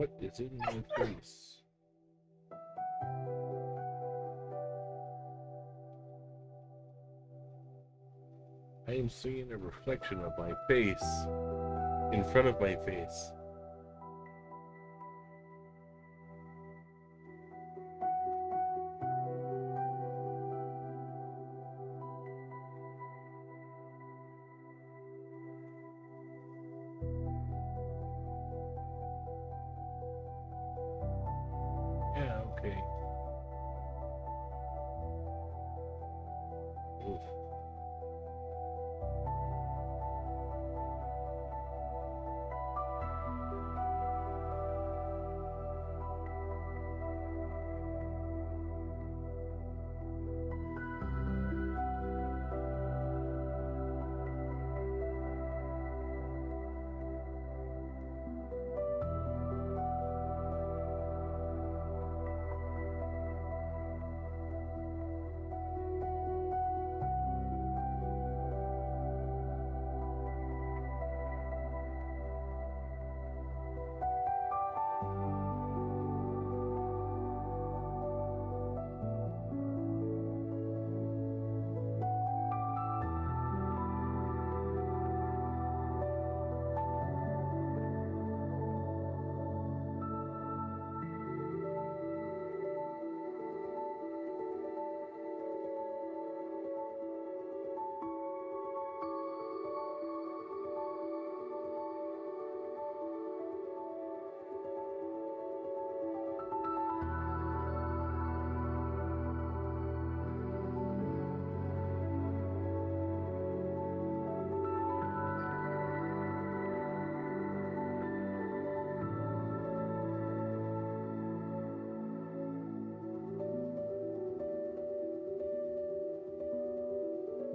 What is in my face? I am seeing a reflection of my face in front of my face. Yeah, okay. Oof.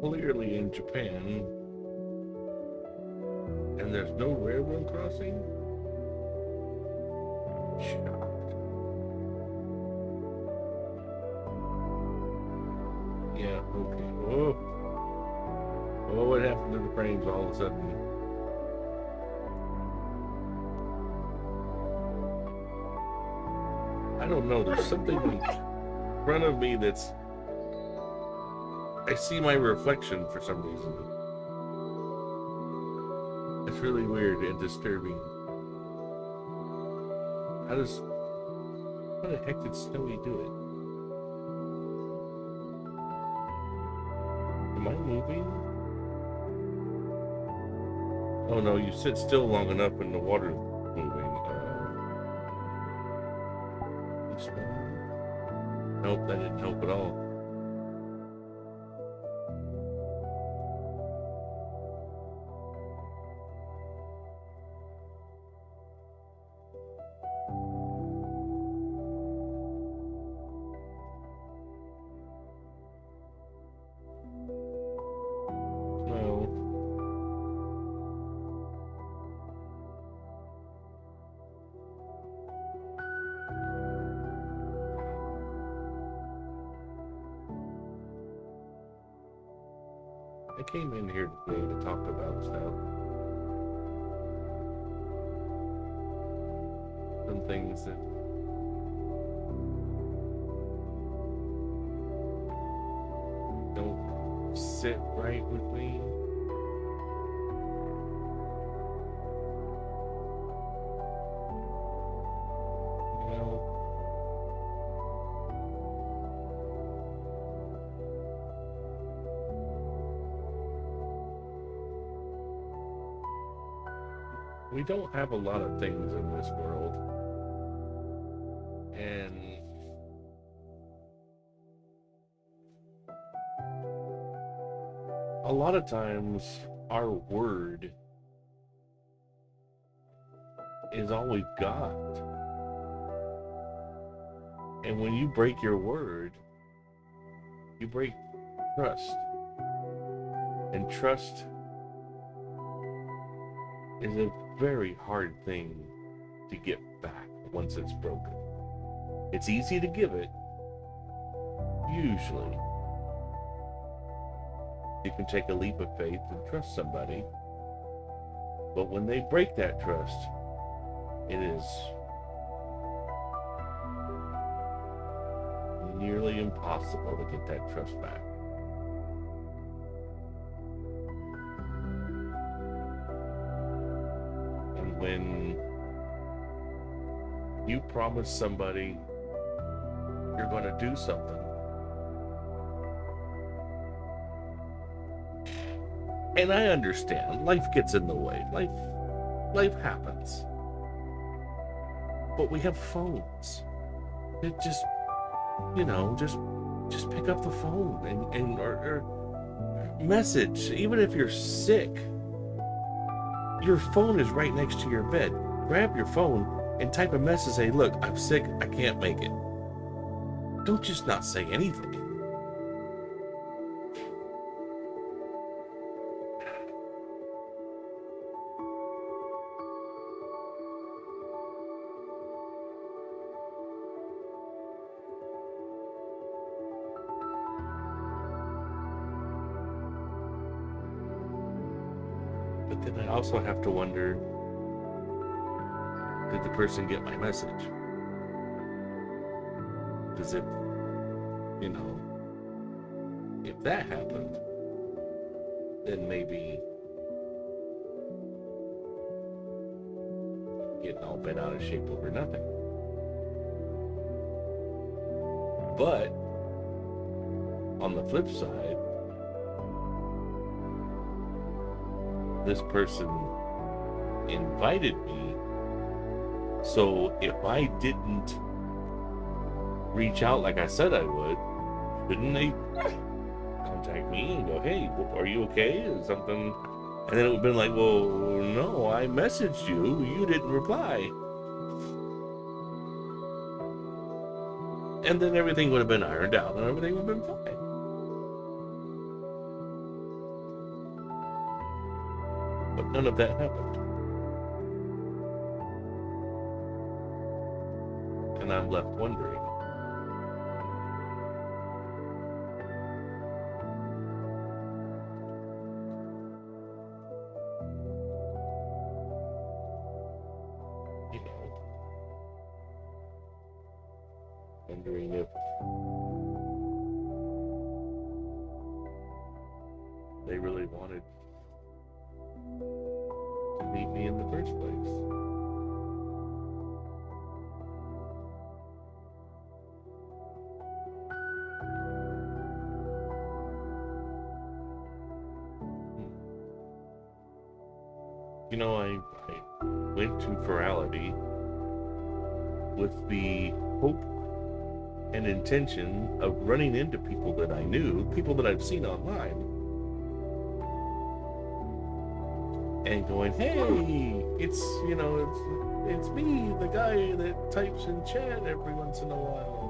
Clearly in Japan, and there's no railroad crossing? Shocked. Yeah, okay. Oh. Oh, what happened to the frames all of a sudden? I don't know. There's something in front of me that's... I see my reflection for some reason. It's really weird and disturbing. How the heck did Snowy do it? Am I moving? Oh no, you sit still long enough and the water's moving. Nope, that didn't help at all. I came in here today to talk about stuff. Some things that don't sit right with me. We don't have a lot of things in this world, and a lot of times our word is all we've got. And when you break your word, you break trust. And trust is a very hard thing to get back once it's broken. It's easy to give it, usually. You can take a leap of faith and trust somebody, but when they break that trust, it is nearly impossible to get that trust back. And when you promise somebody you're going to do something, and I understand life gets in the way, life happens, but we have phones. It just, just pick up the phone and or message. Even if you're sick, your phone is right next to your bed. Grab your phone and type a message. Say, look, I'm sick, I can't make it. Don't just not say anything. But then I also have to wonder, did the person get my message? Because if that happened, then maybe getting all bent out of shape over nothing. But on the flip side, this person invited me, so if I didn't reach out like I said I would, shouldn't they contact me and go, hey, are you okay? Is something? And then it would have been like, well, no, I messaged you, you didn't reply. And then everything would have been ironed out and everything would have been fine. But none of that happened. And I'm left wondering, wondering if they really wanted to meet me in the first place. I went to Furality with the hope and intention of running into people that I knew, people that I've seen online, and going, hey, it's me, the guy that types in chat every once in a while.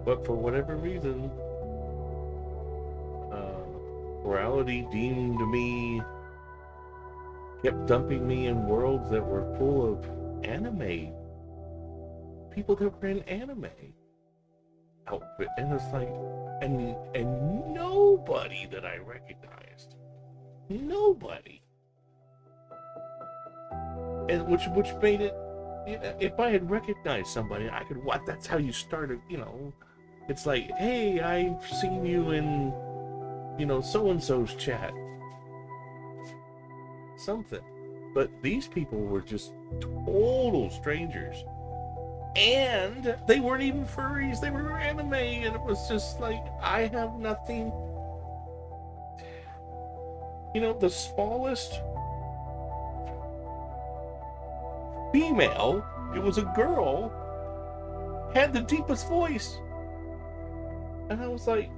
But for whatever reason, Furality deemed me, kept dumping me in worlds that were full of anime. People that were in anime outfit. And it's like, and nobody that I recognized. Nobody. And which made it, if I had recognized somebody, I could, that's how you started, It's like, hey, I've seen you in, so-and-so's chat. Something. But these people were just total strangers. And they weren't even furries, they were anime, and it was just like, I have nothing. The smallest female, it was a girl, had the deepest voice. And I was like,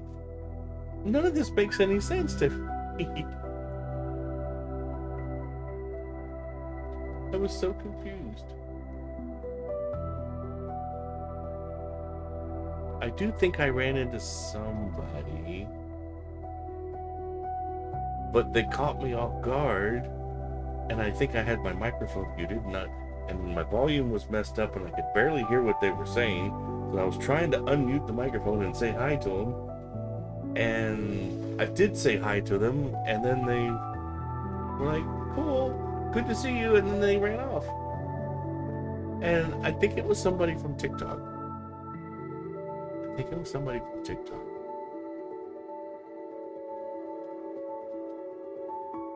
none of this makes any sense to me. I was so confused. I do think I ran into somebody, but they caught me off guard, and I think I had my microphone muted, and my volume was messed up, and I could barely hear what they were saying. So I was trying to unmute the microphone and say hi to them, and I did say hi to them, and then they were like, "Cool, good to see you," and then they ran off. And I think it was somebody from TikTok. I think it was somebody from TikTok.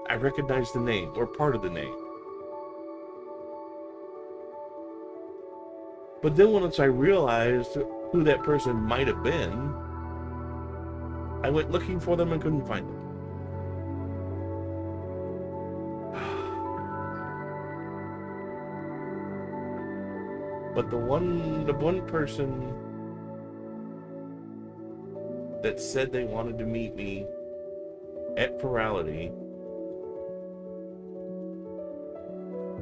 I recognized the name, or part of the name. But then once I realized who that person might have been, I went looking for them and couldn't find them. But the one person that said they wanted to meet me at Furality,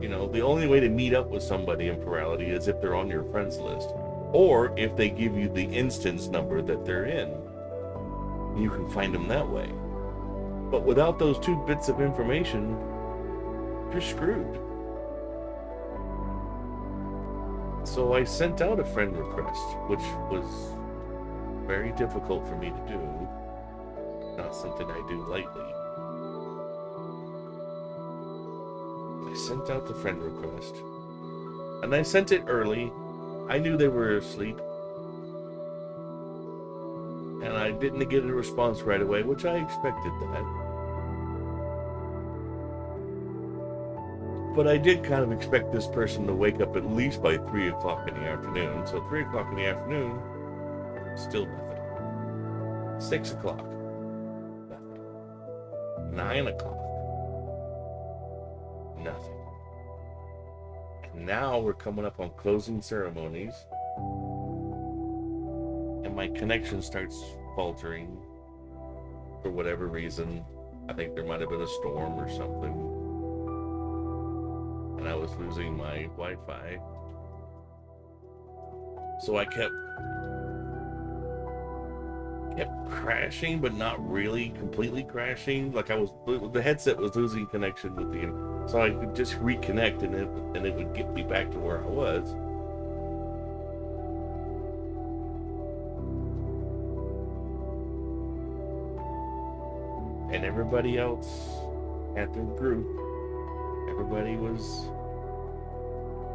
you know, the only way to meet up with somebody in Furality is if they're on your friends list, or if they give you the instance number that they're in. You can find them that way. But without those two bits of information, you're screwed. So I sent out a friend request, which was very difficult for me to do. Not something I do lightly. I sent out the friend request. And I sent it early. I knew they were asleep. And I didn't get a response right away, which I expected that. But I did kind of expect this person to wake up at least by 3 o'clock in the afternoon. So 3 o'clock in the afternoon, still nothing. 6 o'clock, nothing. 9 o'clock, nothing. And now we're coming up on closing ceremonies. And my connection starts faltering for whatever reason. I think there might have been a storm or something. And I was losing my Wi-Fi. So I kept crashing, but not really completely crashing. Like the headset was losing connection with the, so I could just reconnect and it would get me back to where I was. And everybody else at their group, everybody was,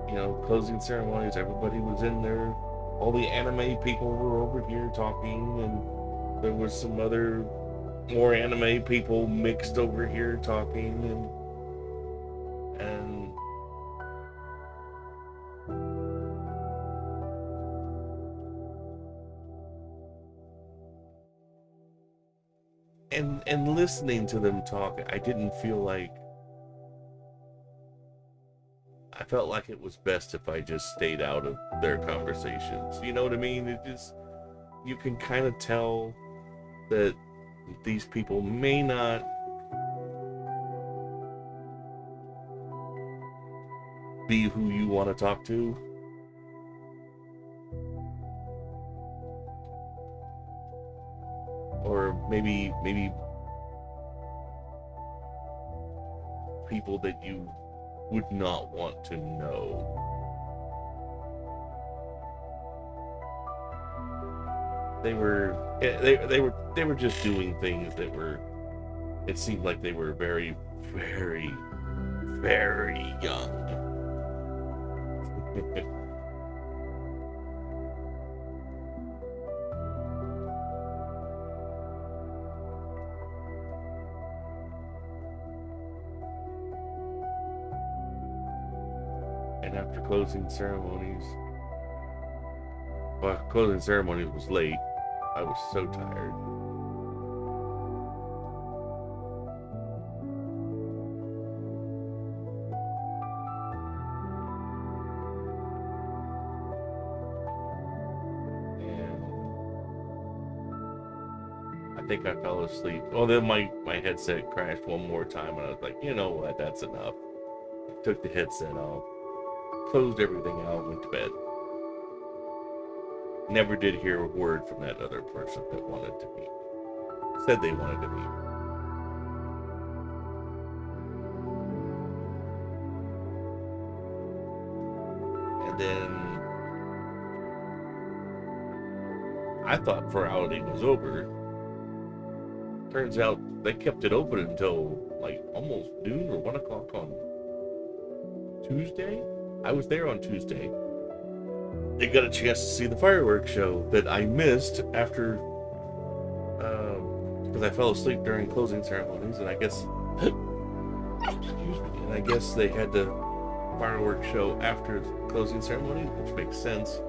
you know, closing ceremonies, everybody was in there. All the anime people were over here talking, and there was some other more anime people mixed over here talking, and listening to them talk, I didn't feel like, I felt like it was best if I just stayed out of their conversations. You know what I mean? It just, you can kind of tell that these people may not be who you want to talk to. Or maybe people that you would not want to know. They were just doing things that were, it seemed like they were very, very, very young. And after closing ceremonies, well, closing ceremonies was late. I was so tired. And I think I fell asleep. Oh, then my headset crashed one more time, and I was like, you know what, that's enough. Took the headset off, closed everything out, went to bed. Never did hear a word from that other person that wanted to meet. Said they wanted to meet. And then I thought Furality was over. Turns out they kept it open until like almost noon or 1 o'clock on Tuesday. I was there on Tuesday. They got a chance to see the fireworks show that I missed after, because I fell asleep during closing ceremonies, and I guess, excuse me, and I guess they had the fireworks show after closing ceremonies, which makes sense.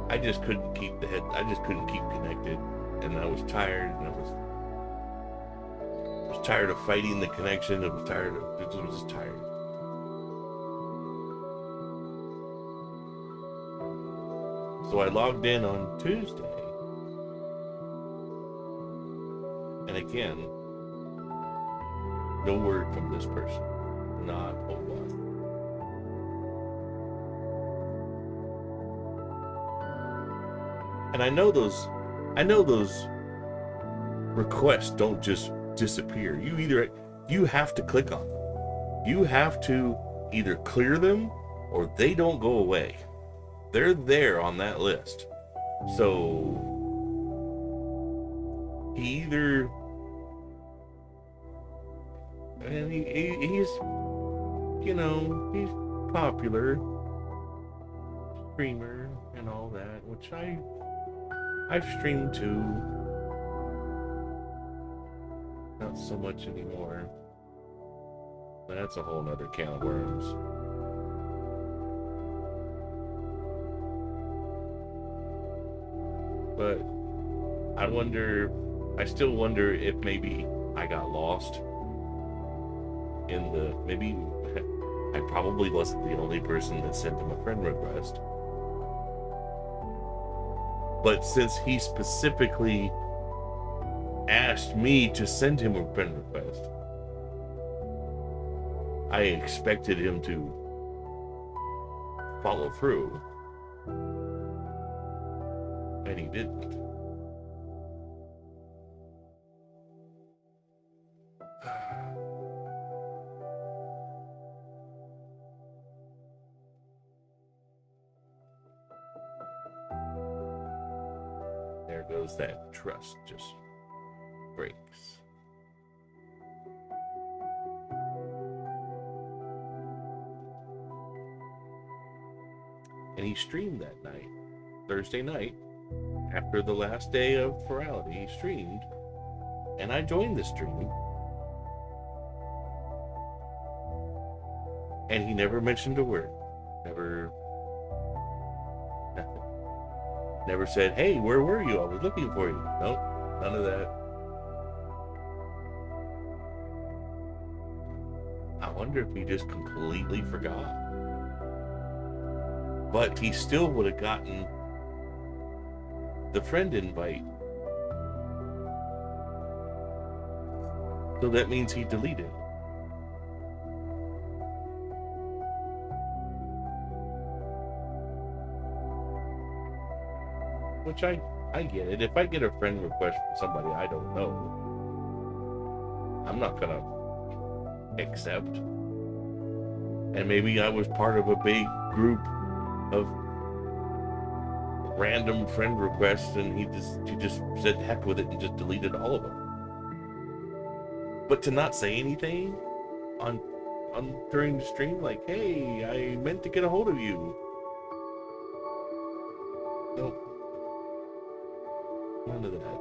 I just couldn't keep connected, and I was tired, and I was tired of fighting the connection. It was just tired. So I logged in on Tuesday, and again, no word from this person. Not a one. And I know those requests don't just disappear. You have to click on them. You have to either clear them or they don't go away. They're there on that list. So he's he's popular streamer and all that, which I've streamed too. Not so much anymore. That's a whole nother can of worms. But I still wonder if maybe I got lost maybe I probably wasn't the only person that sent him a friend request. But since he specifically asked me to send him a friend request, I expected him to follow through, and he didn't. There goes that trust, just breaks. And he streamed that night, Thursday night, after the last day of Furality. He streamed, and I joined the stream, and he never mentioned a word. Nothing. Never said, "Hey, where were you? I was looking for you." Nope, none of that. I wonder if he just completely forgot. But he still would have gotten the friend invite. So that means he deleted. Which I get it. If I get a friend request from somebody I don't know, I'm not gonna accept. And maybe I was part of a big group of random friend requests, and he just said heck with it and just deleted all of them. But to not say anything on during the stream, like, "Hey, I meant to get a hold of you." Nope. None of that.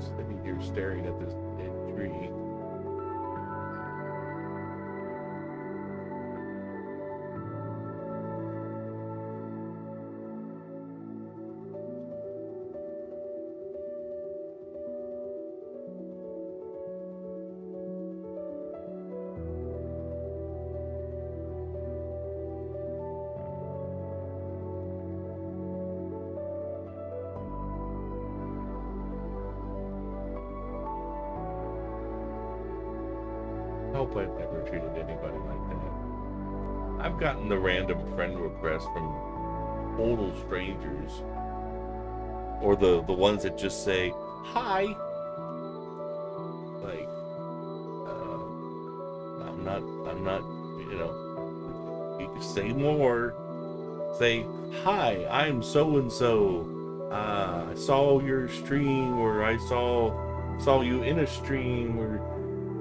Sitting here staring at this dead tree. I hope I've never treated anybody like that. I've gotten the random friend requests from total strangers, or the ones that just say hi. Like, I'm not. You can say more. Say, "Hi, I'm so and so. I saw your stream, or I saw you in a stream, or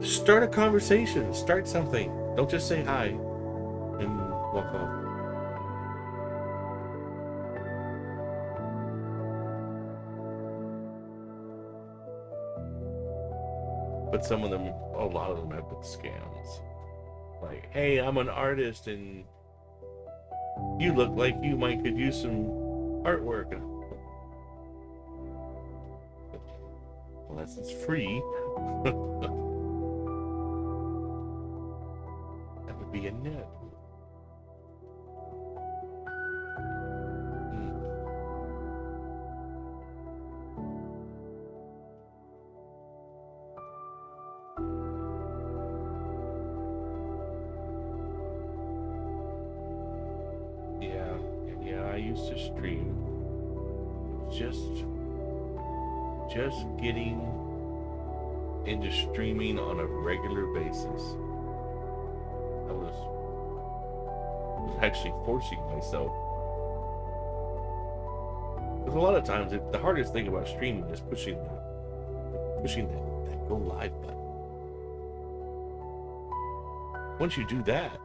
start a conversation, start something. Don't just say hi and walk off. But some of them, a lot of them have been scams. Like, hey, I'm an artist and you look like you might could use some artwork. Unless it's free. That would be a no. Yeah, I used to stream. Just getting into streaming on a regular basis. I was actually forcing myself. Because a lot of times, the hardest thing about streaming is pushing that go live button. Once you do that,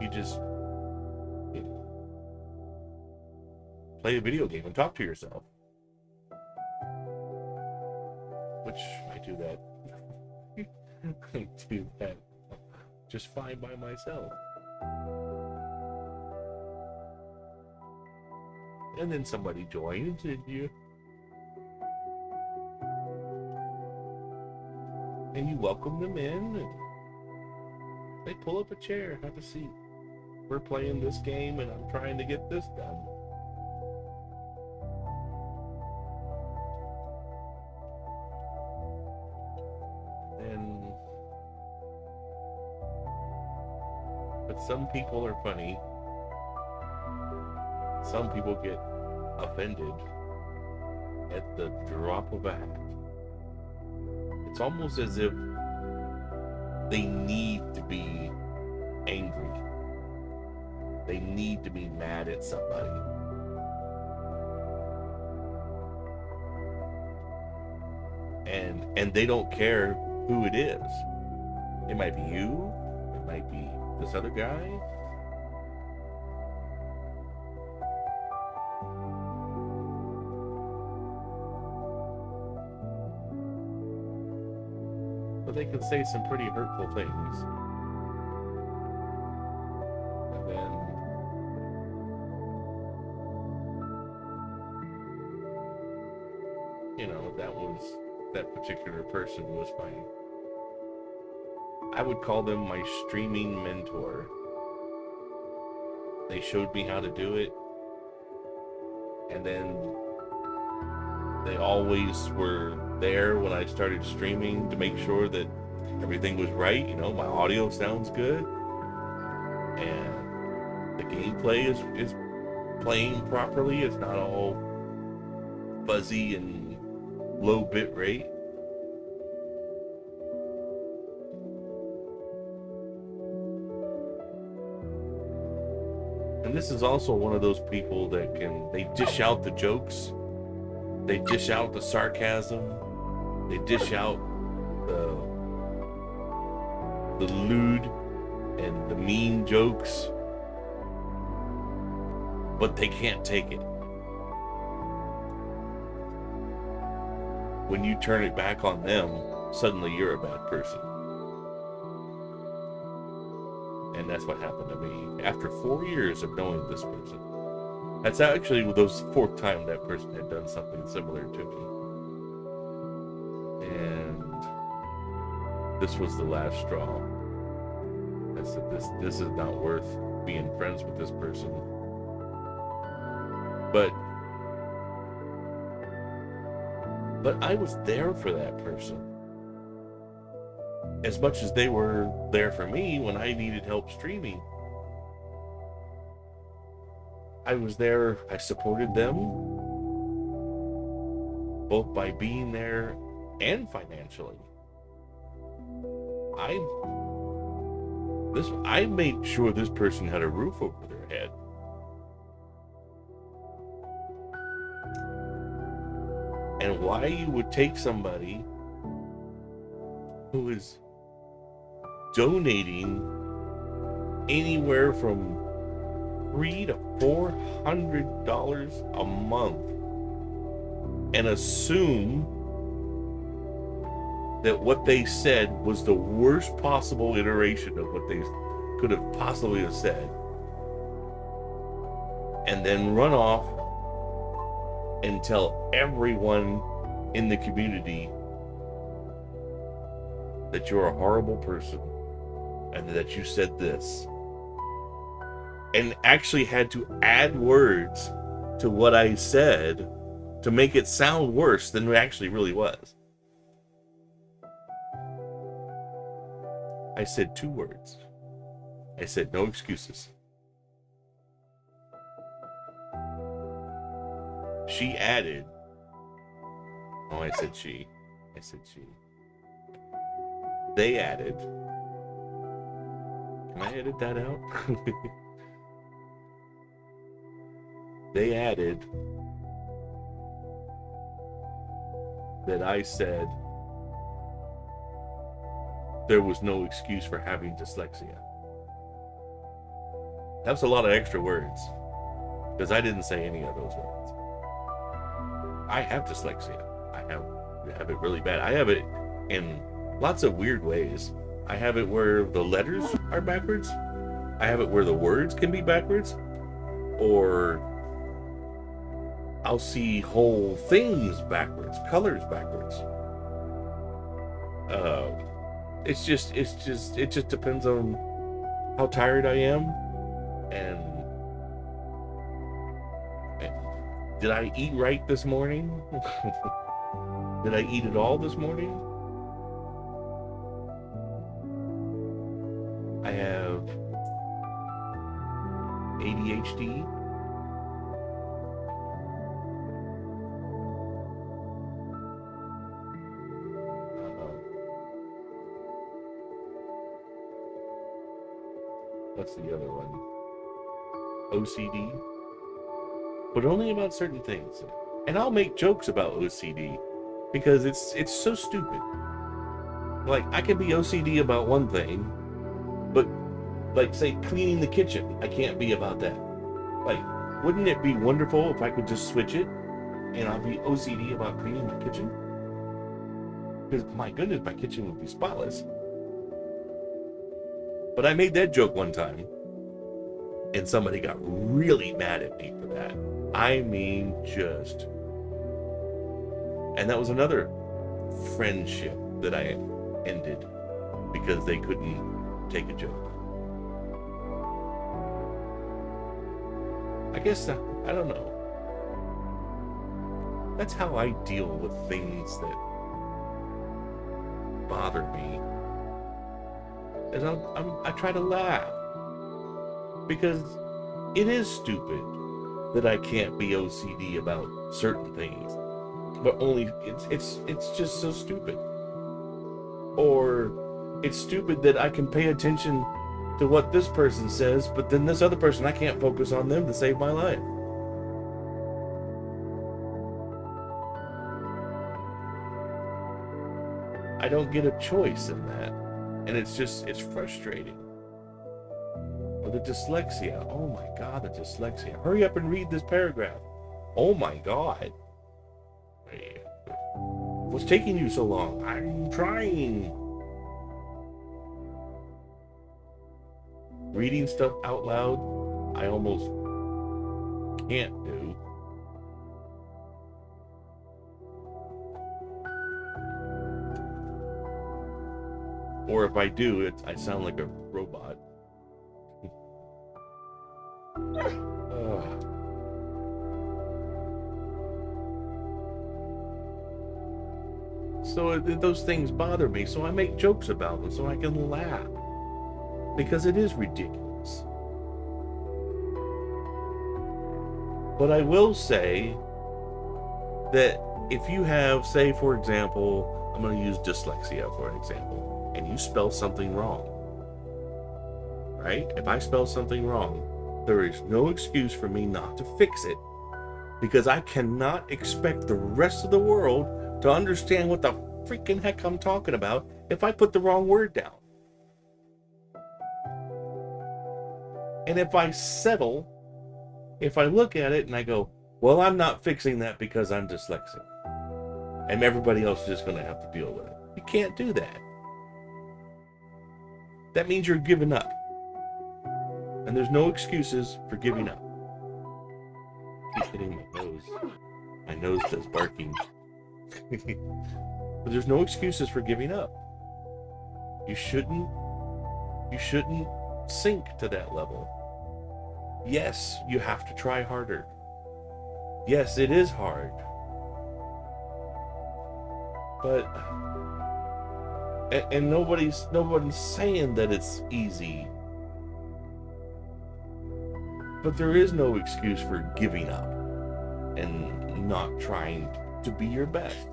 you just play a video game and talk to yourself. Which I do that. I do that just fine by myself. And then somebody joins and you welcome them in and they pull up a chair, have a seat. We're playing this game and I'm trying to get this done. But some people are funny. Some people get offended at the drop of a hat. It's almost as if they need to be angry. They need to be mad at somebody. And they don't care who it is. It might be you, it might be this other guy. But they can say some pretty hurtful things. And then that particular person was I would call them my streaming mentor. They showed me how to do it, and then they always were there when I started streaming to make sure that everything was right. My audio sounds good, and the gameplay is playing properly. It's not all fuzzy and low bit rate. And this is also one of those people that they dish out the jokes, they dish out the sarcasm, they dish out the lewd and the mean jokes, but they can't take it. When you turn it back on them, suddenly you're a bad person. And that's what happened to me after 4 years of knowing this person. That's actually the fourth time that person had done something similar to me. And this was the last straw. I said, this is not worth being friends with this person. But I was there for that person. As much as they were there for me when I needed help streaming. I was there, I supported them, both by being there and financially. I made sure this person had a roof over their head. and why you would take somebody who is donating anywhere from $300 to $400 a month and assume that what they said was the worst possible iteration of what they could have possibly have said, and then run off and tell everyone in the community that you're a horrible person and that you said this, and actually had to add words to what I said to make it sound worse than it actually really was. I said 2 words. I said no excuses. She added, oh, I said she. They added, can I edit that out? They added that I said there was no excuse for having dyslexia. That was a lot of extra words, because I didn't say any of those words. I have dyslexia. I have it really bad. I have it in lots of weird ways. I have it where the letters are backwards. I have it where the words can be backwards. Or I'll see whole things backwards, colors backwards. It just depends on how tired I am, and did I eat right this morning? Did I eat it all this morning? I have ADHD. What's the other one? OCD. But only about certain things. And I'll make jokes about OCD because it's so stupid. Like, I can be OCD about one thing, but like, say, cleaning the kitchen, I can't be about that. Like, wouldn't it be wonderful if I could just switch it and I'll be OCD about cleaning my kitchen? Because my goodness, my kitchen would be spotless. But I made that joke one time, and somebody got really mad at me for that. I mean, just. And that was another friendship that I ended because they couldn't take a joke. I guess, I don't know. That's how I deal with things that bother me. Is I try to laugh, because it is stupid that I can't be OCD about certain things, but only it's just so stupid. Or it's stupid that I can pay attention to what this person says, but then this other person, I can't focus on them to save my life. I don't get a choice in that. And it's frustrating. Or the dyslexia. Oh my God, the dyslexia. Hurry up and read this paragraph. Oh my God. What's taking you so long? I'm trying. Reading stuff out loud, I almost can't do. Or if I do, I sound like a robot. So those things bother me, so I make jokes about them so I can laugh. Because it is ridiculous. But I will say that if you have, say, for example, I'm going to use dyslexia for an example, and you spell something wrong, right? If I spell something wrong, there is no excuse for me not to fix it because I cannot expect the rest of the world to understand what the freaking heck I'm talking about if I put the wrong word down. And if I settle, if I look at it and I go, well, I'm not fixing that because I'm dyslexic, and everybody else is just going to have to deal with it. You can't do that. That means you're giving up. And there's no excuses for giving up. I keep hitting my nose. My nose does barking. But there's no excuses for giving up. You shouldn't sink to that level. Yes, you have to try harder. Yes, it is hard. But and nobody's saying that it's easy. But there is no excuse for giving up and not trying to be your best.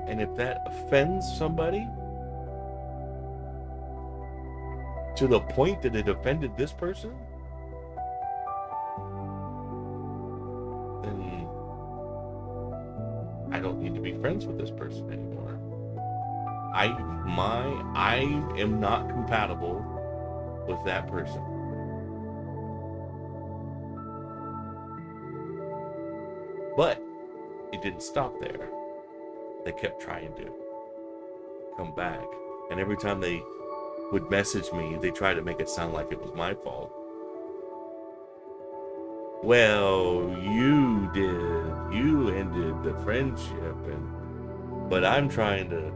And if that offends somebody to the point that it offended this person, then I don't need to be friends with this person anymore. I am not compatible with that person. But it didn't stop there. They kept trying to come back. And every time they would message me, they tried to make it sound like it was my fault. Well, you did. You ended the friendship, but I'm trying to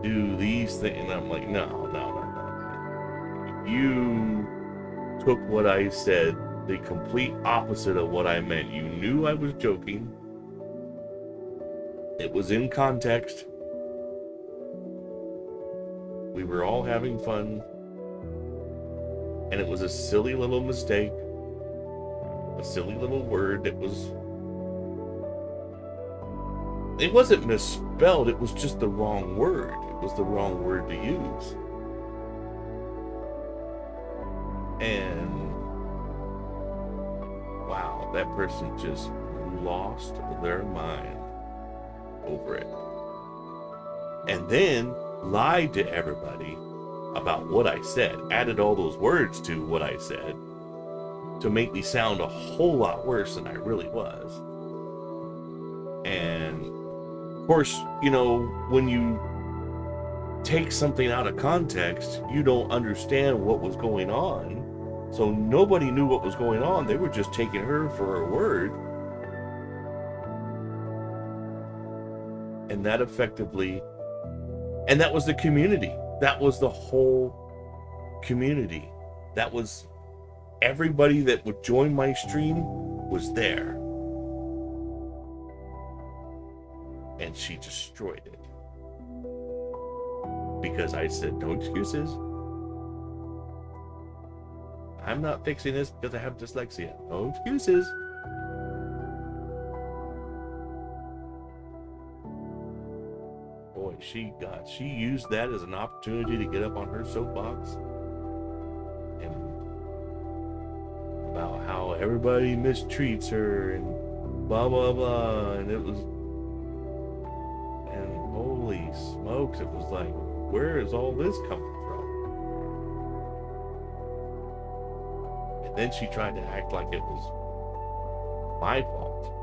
do these things. And I'm like, no. You took what I said, the complete opposite of what I meant. You knew I was joking. It was in context. We were all having fun. And it was a silly little mistake. A silly little word that it wasn't misspelled, it was just the wrong word. It was the wrong word to use. And wow, that person just lost their mind over it. And then lied to everybody about what I said, added all those words to what I said to make me sound a whole lot worse than I really was. And of course, when you take something out of context, you don't understand what was going on. So nobody knew what was going on. They were just taking her for her word. And that effectively, and that was the community. That was the whole community. That was everybody that would join my stream was there. And she destroyed it. Because I said, no excuses. I'm not fixing this because I have dyslexia. No excuses. Boy, she used that as an opportunity to get up on her soapbox and about how everybody mistreats her and blah blah blah, and it was, and holy smokes, it was like, where is all this coming from? And then she tried to act like it was my fault.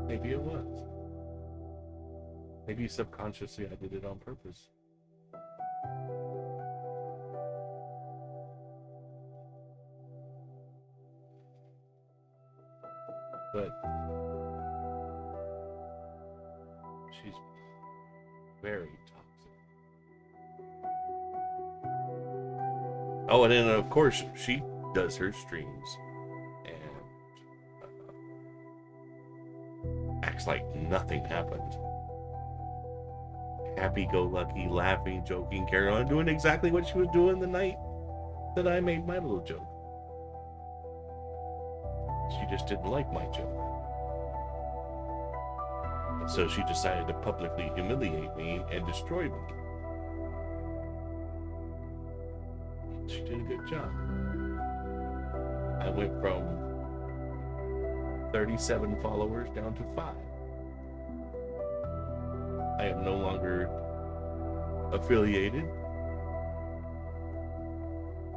Maybe it was. Maybe subconsciously I did it on purpose. But she's very toxic. Oh, and then of course she does her streams and acts like nothing happened. Happy-go-lucky, laughing, joking, carrying on, doing exactly what she was doing the night that I made my little joke. She just didn't like my joke. And so she decided to publicly humiliate me and destroy me. She did a good job. I went from 37 followers down to 5. I am no longer affiliated.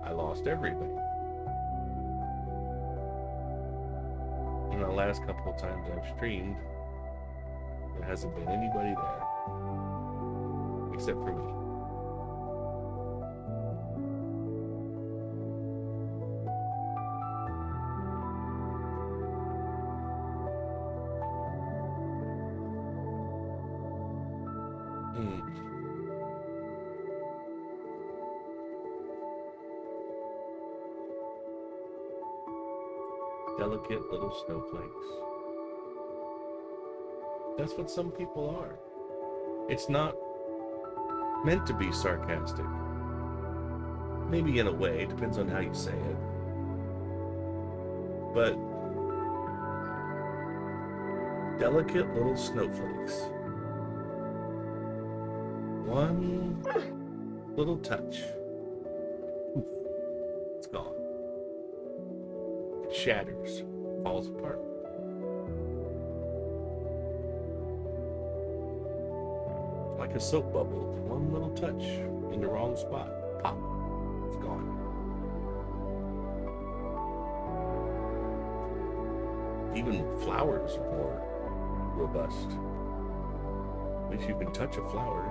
I lost everything. And the last couple of times I've streamed, there hasn't been anybody there except for me. Delicate little snowflakes. That's what some people are. It's not meant to be sarcastic. Maybe in a way, it depends on how you say it. But delicate little snowflakes. One little touch. Poof. It's gone. It shatters. Falls apart. Like a soap bubble. One little touch in the wrong spot. Pop. It's gone. Even flowers are more robust. At least you can touch a flower.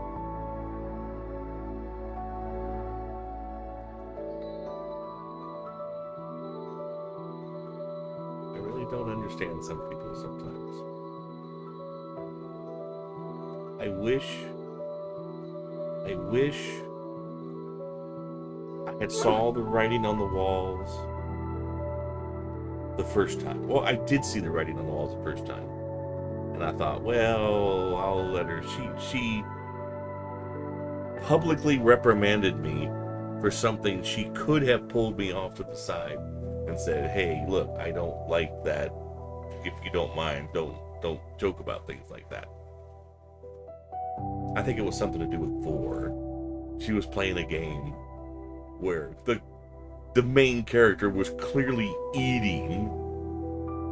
I really don't understand some people sometimes. I wish I had saw the writing on the walls the first time. Well, I did see the writing on the walls the first time. And I thought, well, I'll let her. She publicly reprimanded me for something she could have pulled me off to the side and said, hey, look, I don't like that. If you don't mind, don't joke about things like that. I think it was something to do with Vor. She was playing a game where the main character was clearly eating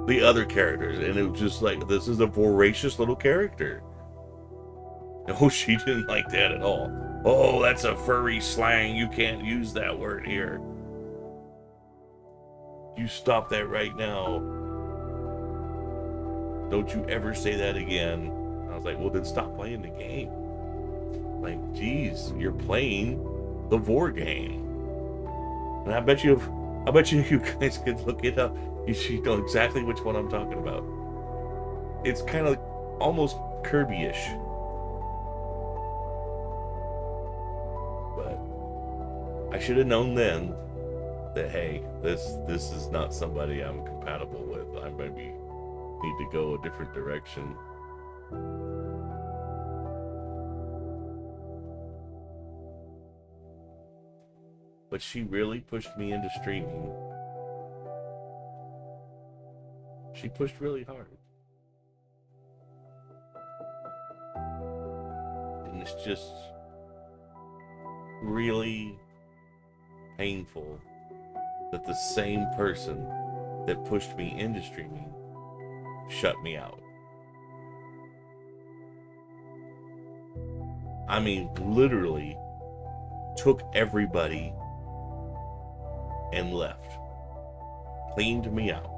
the other characters, and it was just like, this is a voracious little character. No, she didn't like that at all. Oh, that's a furry slang. You can't use that word here. You stop that right now. Don't you ever say that again. I was like, well, then stop playing the game. Like, geez, you're playing the Vor game. And I bet you guys could look it up. You know exactly which one I'm talking about. It's kind of almost Kirby-ish. But I should have known then that, hey, this is not somebody I'm compatible with. I maybe need to go a different direction. But she really pushed me into streaming. She pushed really hard. And it's just really painful that the same person that pushed me into streaming shut me out. I mean, literally took everybody and left. Cleaned me out.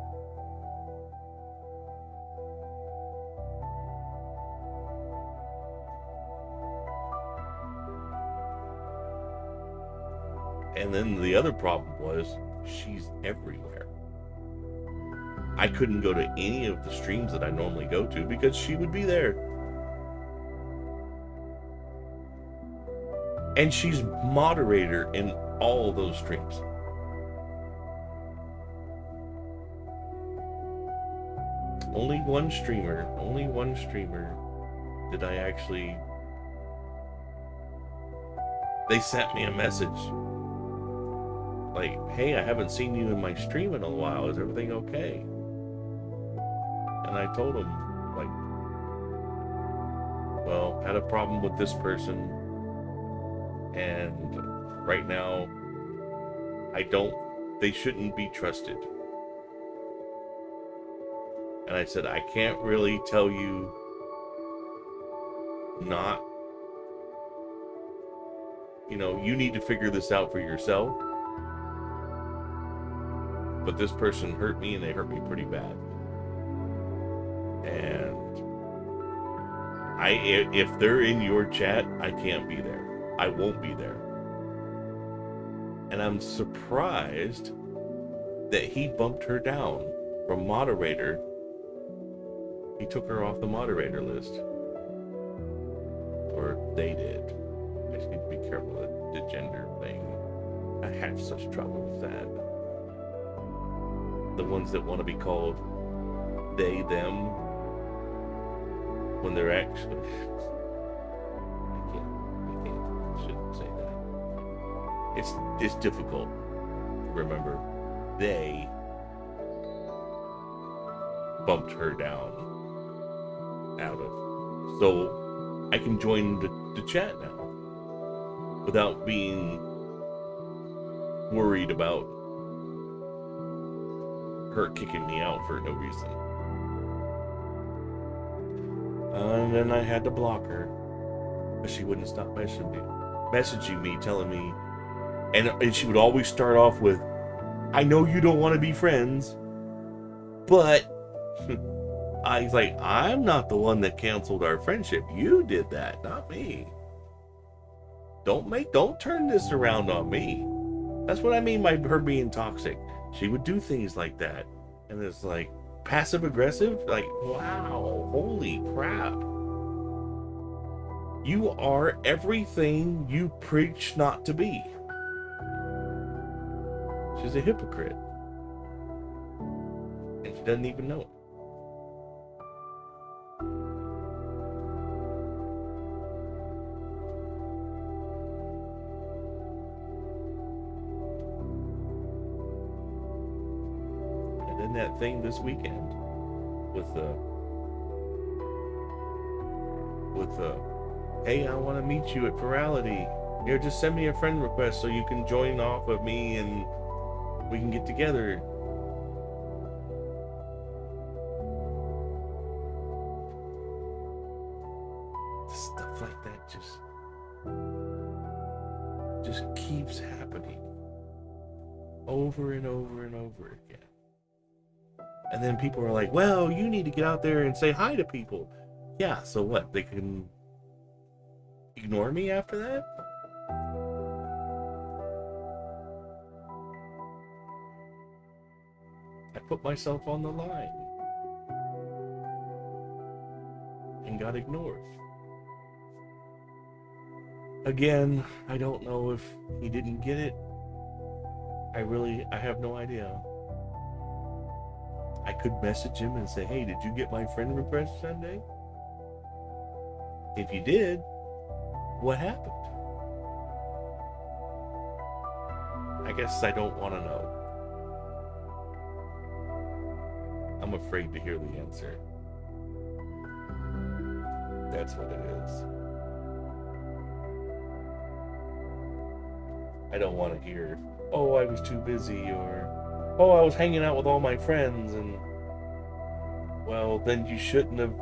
And then the other problem was, she's everywhere. I couldn't go to any of the streams that I normally go to because she would be there. And she's moderator in all of those streams. Only one streamer did I actually... They sent me a message like, hey, I haven't seen you in my stream in a while. Is everything okay? And I told him, like, well, had a problem with this person, and right now, they shouldn't be trusted. And I said, I can't really tell you not, you need to figure this out for yourself. But this person hurt me, and they hurt me pretty bad. And if they're in your chat, I can't be there. I won't be there. And I'm surprised that he bumped her down from moderator. He took her off the moderator list. Or they did. I just need to be careful with the gender thing. I have such trouble with that. The ones that want to be called they, them, when they're actually... I shouldn't say that. It's difficult to remember. They bumped her down out of. So I can join the chat now without being worried about her kicking me out for no reason. And then I had to block her, but she wouldn't stop messaging me, telling me, and she would always start off with, I know you don't want to be friends, but I was like, I'm not the one that canceled our friendship. You did that, not me. Don't turn this around on me. That's what I mean by her being toxic. She would do things like that. And it's like, passive aggressive? Like, wow, holy crap. You are everything you preach not to be. She's a hypocrite. And she doesn't even know it. That thing this weekend with hey, I want to meet you at Furality. Here, just send me a friend request so you can join off of me and we can get together. Stuff like that just keeps happening over and over and over again. And then people are like, well, you need to get out there and say hi to people. Yeah, so what? They can ignore me after that? I put myself on the line and got ignored. Again, I don't know if he didn't get it. I have no idea. I could message him and say, hey, did you get my friend request Sunday? If you did, what happened? I guess I don't want to know. I'm afraid to hear the answer. That's what it is. I don't want to hear, oh, I was too busy, or oh, I was hanging out with all my friends, and well, then you shouldn't have.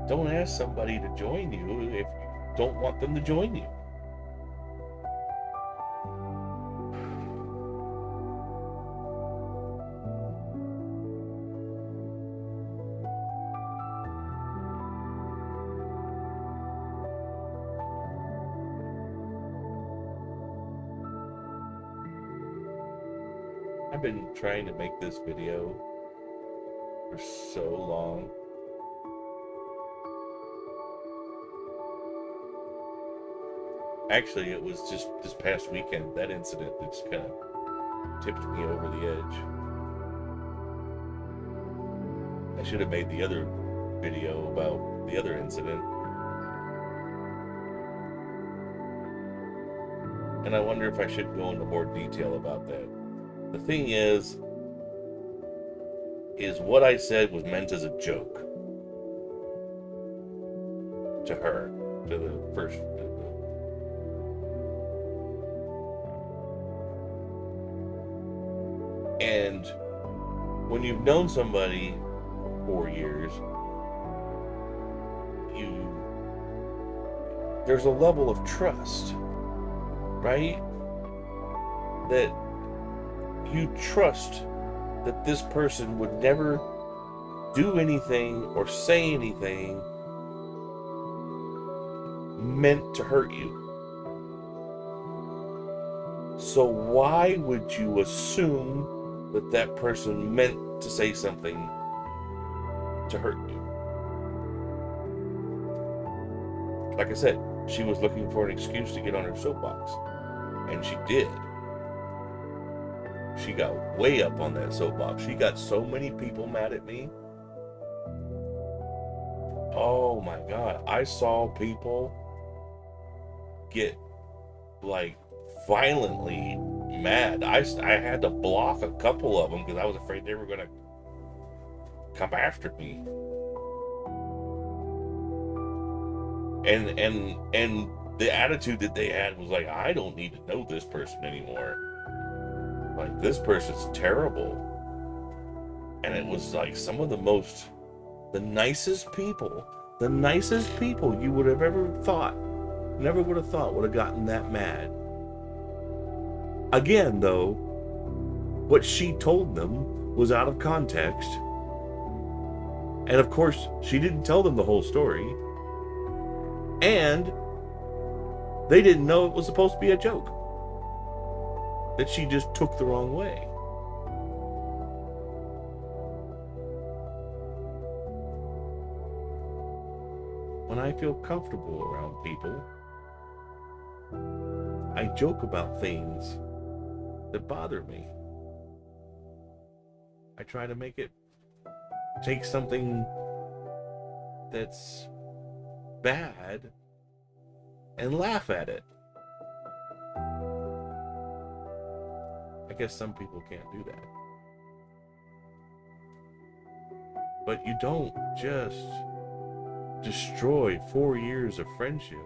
Don't ask somebody to join you if you don't want them to join you. I've been trying to make this video for so long. Actually, it was just this past weekend, that incident that just kind of tipped me over the edge. I should have made the other video about the other incident. And I wonder if I should go into more detail about that. The thing is what I said was meant as a joke to her, to the first. And when you've known somebody for 4 years, there's a level of trust, right? That you trust that this person would never do anything or say anything meant to hurt you. So why would you assume that that person meant to say something to hurt you? Like I said, she was looking for an excuse to get on her soapbox, and she did. She got way up on that soapbox. She got so many people mad at me. Oh my God. I saw people get like violently mad. I had to block a couple of them because I was afraid they were going to come after me. And the attitude that they had was like, I don't need to know this person anymore. Like, this person's terrible. And it was like some of the nicest people you would have ever thought, never would have thought would have gotten that mad. Again, though, what she told them was out of context. And of course, she didn't tell them the whole story. And they didn't know it was supposed to be a joke. That she just took the wrong way. When I feel comfortable around people, I joke about things that bother me. I try to make it take something that's bad and laugh at it. I guess some people can't do that. But you don't just destroy 4 years of friendship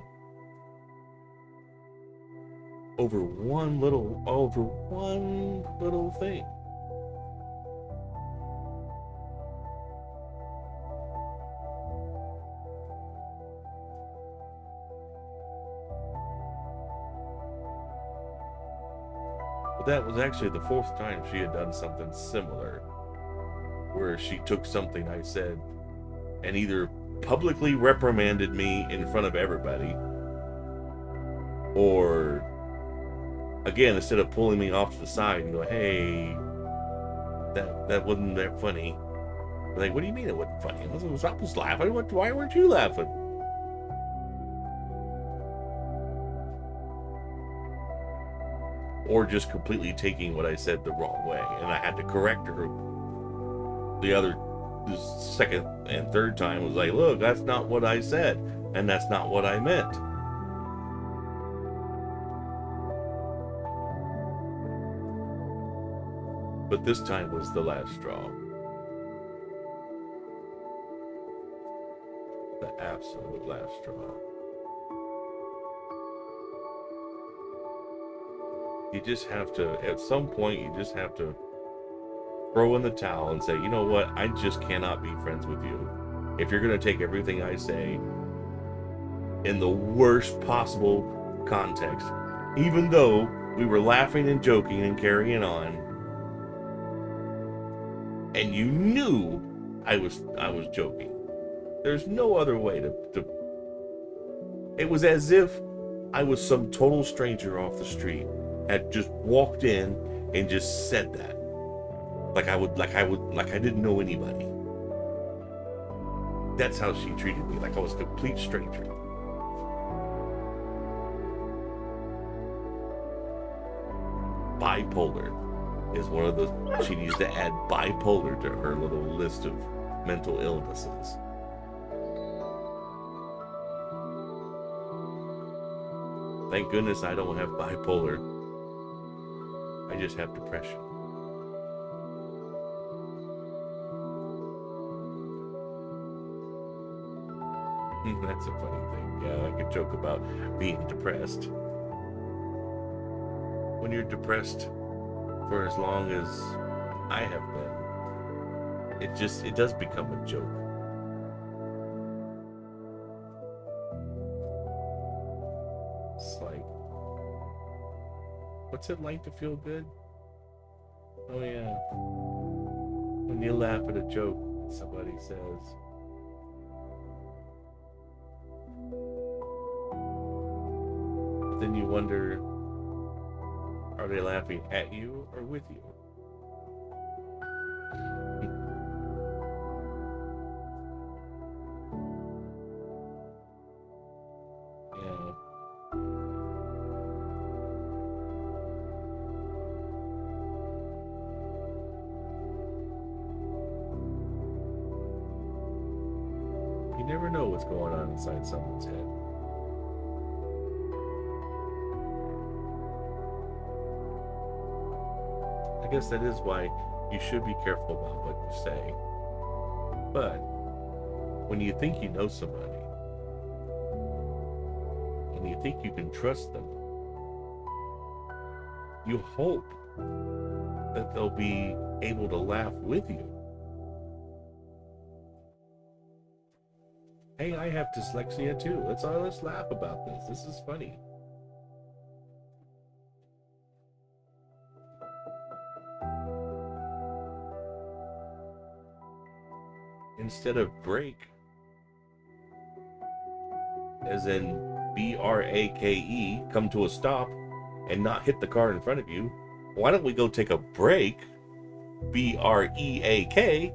over one little thing. But that was actually the 4th time she had done something similar, where she took something I said and either publicly reprimanded me in front of everybody, or again, instead of pulling me off to the side and go, hey, that wasn't that funny. Like, what do you mean it wasn't funny? I was laughing. Why weren't you laughing? Or just completely taking what I said the wrong way, and I had to correct her. The second and third time was like, look, that's not what I said, and that's not what I meant. But this time was the last straw. The absolute last straw. You just have to, at some point, you just have to throw in the towel and say, you know what, I just cannot be friends with you. If you're going to take everything I say in the worst possible context, even though we were laughing and joking and carrying on, and you knew I was joking. There's no other way to. It was as if I was some total stranger off the street, had just walked in and just said that. Like I didn't know anybody. That's how she treated me, like I was a complete stranger. Bipolar is one of those. She needs to add bipolar to her little list of mental illnesses. Thank goodness I don't have bipolar. I just have depression. That's a funny thing. Yeah, I could joke about being depressed. When you're depressed for as long as I have been, it does become a joke. It's like, what's it like to feel good? Oh yeah, when you laugh at a joke that somebody says. But then you wonder, are they laughing at you or with you? Yeah. You never know what's going on inside someone's head. I guess that is why you should be careful about what you say. But when you think you know somebody and you think you can trust them, you hope that they'll be able to laugh with you. Hey, I have dyslexia too. Let's laugh about this. This is funny. Instead of break, as in BRAKE, come to a stop and not hit the car in front of you, why don't we go take a break, BREAK,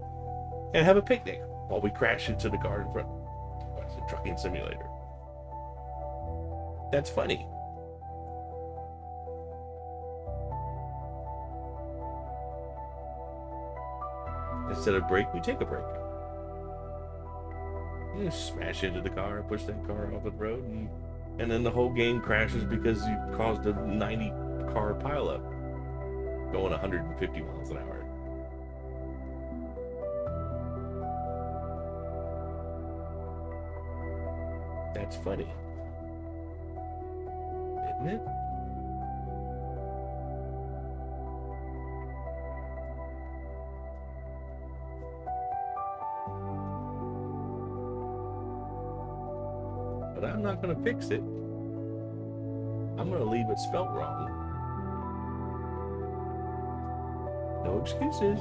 and have a picnic while we crash into the car in front? It's a trucking simulator. That's funny. Instead of break, we take a break. You smash into the car, push that car off the road, and then the whole game crashes because you caused a 90 car pileup going 150 miles an hour. That's funny, isn't it? But I'm not going to fix it. I'm going to leave it spelt wrong. No excuses.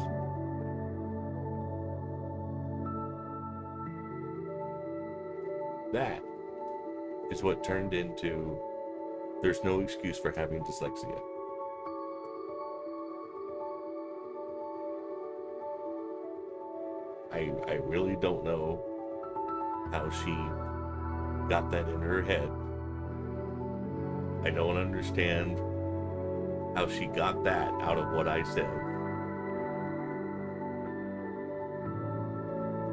That is what turned into there's no excuse for having dyslexia. I really don't know how she got that in her head. I don't understand how she got that out of what I said.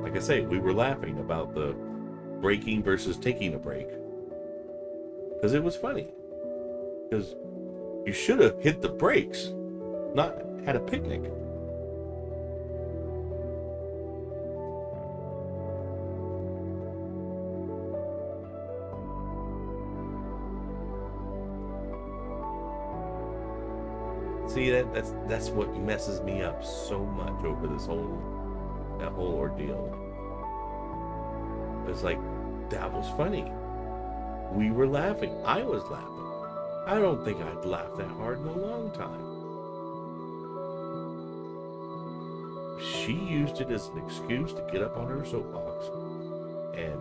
Like I say, we were laughing about the breaking versus taking a break. Because it was funny. Because you should have hit the brakes, not had a picnic. See, that's what messes me up so much over that whole ordeal. It's like, that was funny. We were laughing. I was laughing. I don't think I'd laughed that hard in a long time. She used it as an excuse to get up on her soapbox and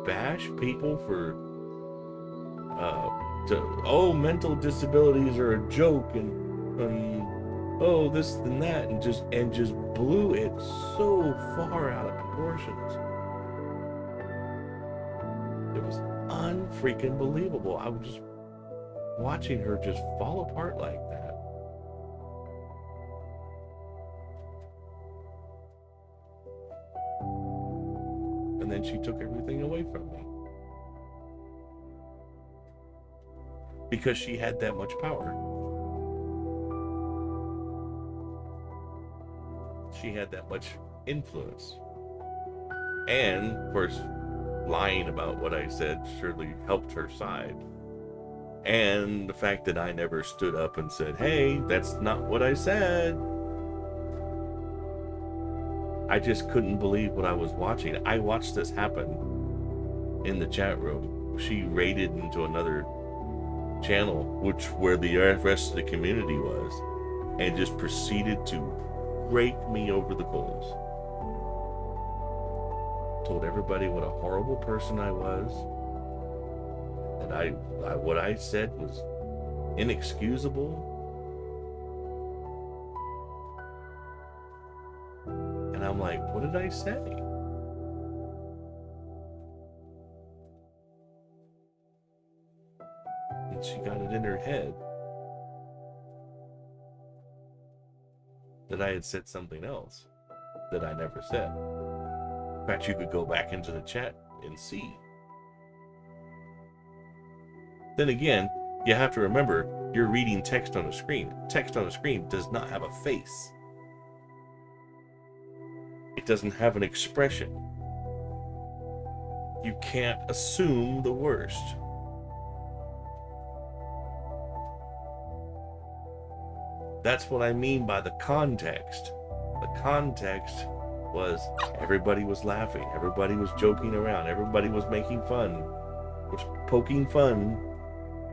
bash people for mental disabilities are a joke and this and that, and just blew it so far out of proportions. It was unfreaking believable. I was just watching her just fall apart like that. And then she took everything away from me. because she had that much power. She had that much influence. And, of course, lying about what I said surely helped her side. And the fact that I never stood up and said, hey, that's not what I said. I just couldn't believe what I was watching. I watched this happen in the chat room. She raided into another channel, where the rest of the community was, and just proceeded to rake me over the coals. Told everybody what a horrible person I was, and I what I said was inexcusable. And I'm like, what did I say? And she got it in her head that I had said something else that I never said. In fact, you could go back into the chat and see. Then again, you have to remember, you're reading text on a screen. Text on a screen does not have a face. It doesn't have an expression. You can't assume the worst. That's what I mean by the context. The context was everybody was laughing, everybody was joking around, everybody was making fun, was poking fun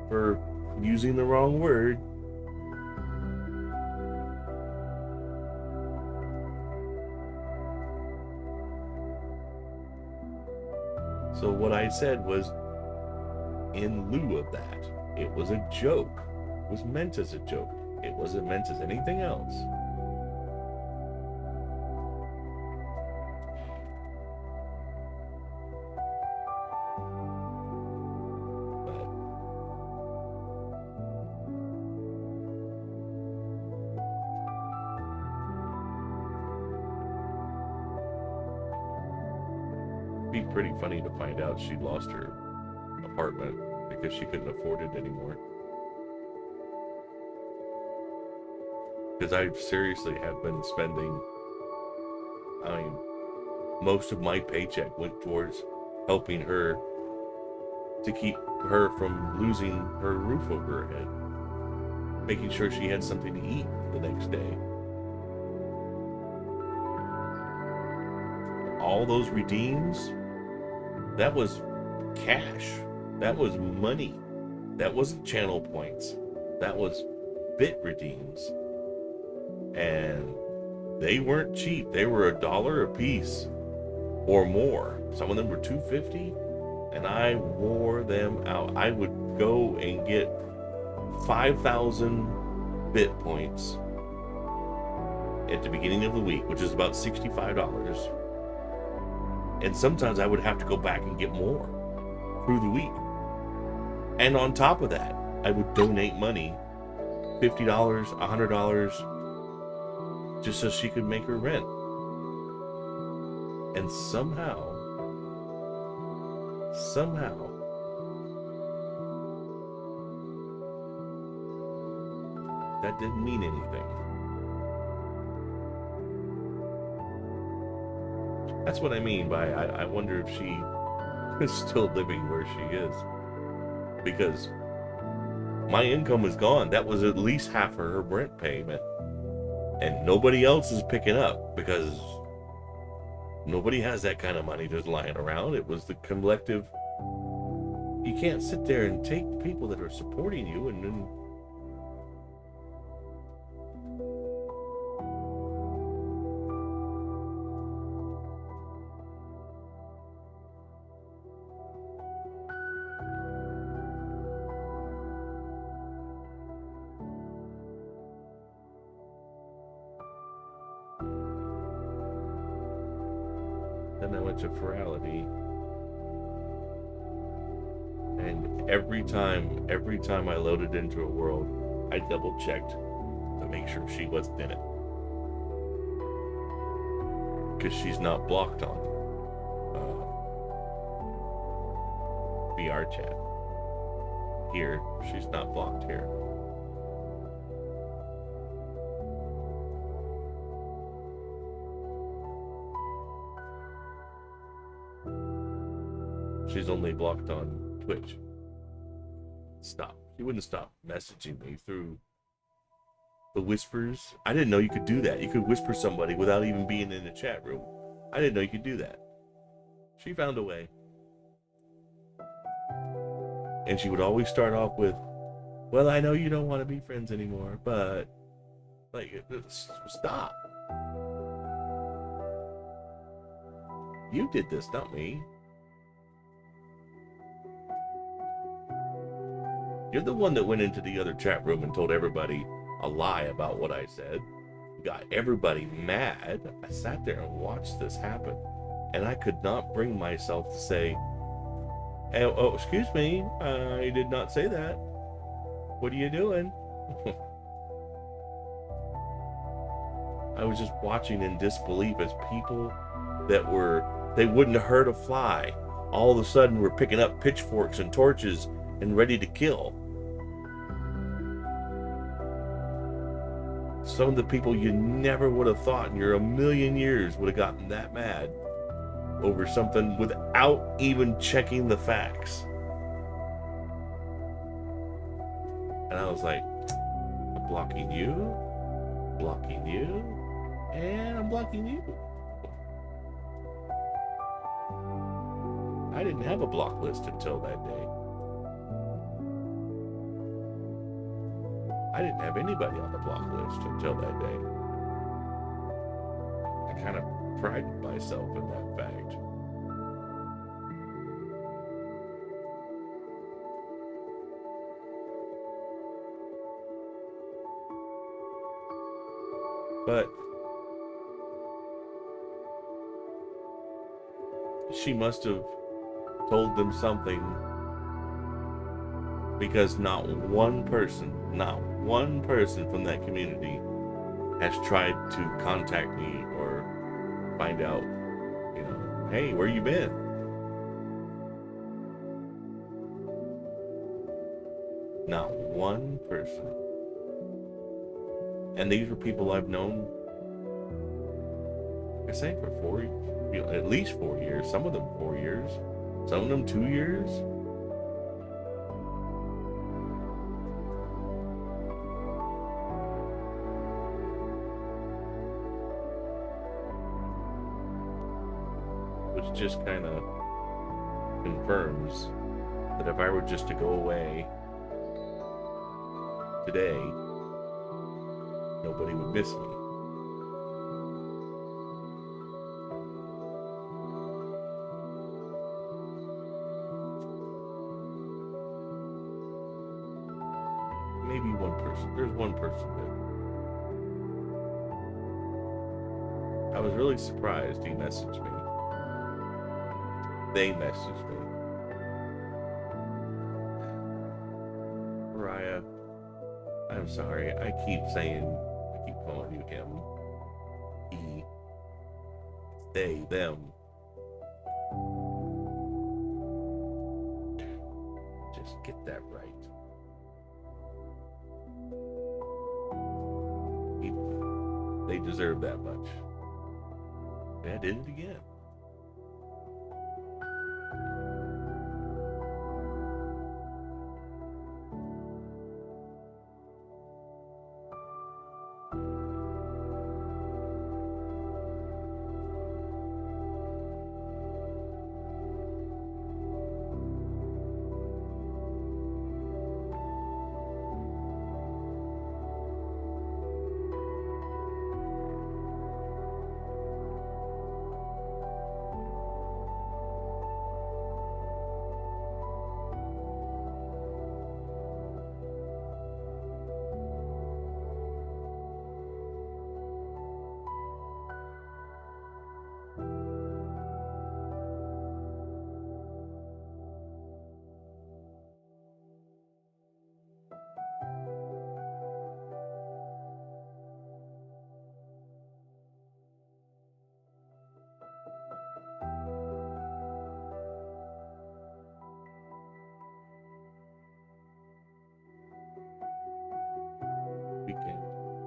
for using the wrong word. So what I said was in lieu of that. It was a joke. It was meant as a joke. It wasn't meant as anything else. Be pretty funny to find out she lost her apartment because she couldn't afford it anymore. Because I seriously have been spending, most of my paycheck went towards helping her to keep her from losing her roof over her head, making sure she had something to eat the next day. All those redeems, that was cash. That was money. That wasn't channel points. That was bit redeems. And they weren't cheap. They were $1 a piece or more. Some of them were $2.50, and I wore them out. I would go and get 5,000 bit points at the beginning of the week, which is about $65. And sometimes I would have to go back and get more through the week. And on top of that, I would donate money, $50, $100, just so she could make her rent. And somehow, that didn't mean anything. That's what I mean by I wonder if she is still living where she is. Because my income is gone. That was at least half of her rent payment. And nobody else is picking up because nobody has that kind of money just lying around. It was the collective. You can't sit there and take the people that are supporting you and then I went to Furality, and every time I loaded into a world, I double checked to make sure she wasn't in it, because she's not blocked on VRChat. here. She's not blocked here. She's only blocked on Twitch. Stop. She wouldn't stop messaging me through the whispers. I didn't know you could do that. You could whisper somebody without even being in the chat room. I didn't know you could do that. She found a way. And she would always start off with, well, I know you don't want to be friends anymore, but like, stop. You did this, not me. You're the one that went into the other chat room and told everybody a lie about what I said. Got everybody mad. I sat there and watched this happen. And I could not bring myself to say, oh, excuse me, I did not say that. What are you doing? I was just watching in disbelief as people that they wouldn't have hurt a fly, all of a sudden were picking up pitchforks and torches and ready to kill. Some of the people you never would have thought in your a million years would have gotten that mad over something without even checking the facts. And I was like, I'm blocking you, and I'm blocking you. I didn't have a block list until that day. I didn't have anybody on the block list until that day. I kind of prided myself in that fact. But she must have told them something, because not one person from that community has tried to contact me or find out, hey, where you been? Not one person. And these were people I've known, like I say, for at least 4 years. Some of them 4 years. Some of them 2 years. Which just kind of confirms that if I were just to go away today, nobody would miss me. Maybe one person. There's one person that I was really surprised he messaged me. They messaged me. Mariah, I'm sorry. I keep calling you him. He. They, them. Just get that right. They deserve that much. And I did it again.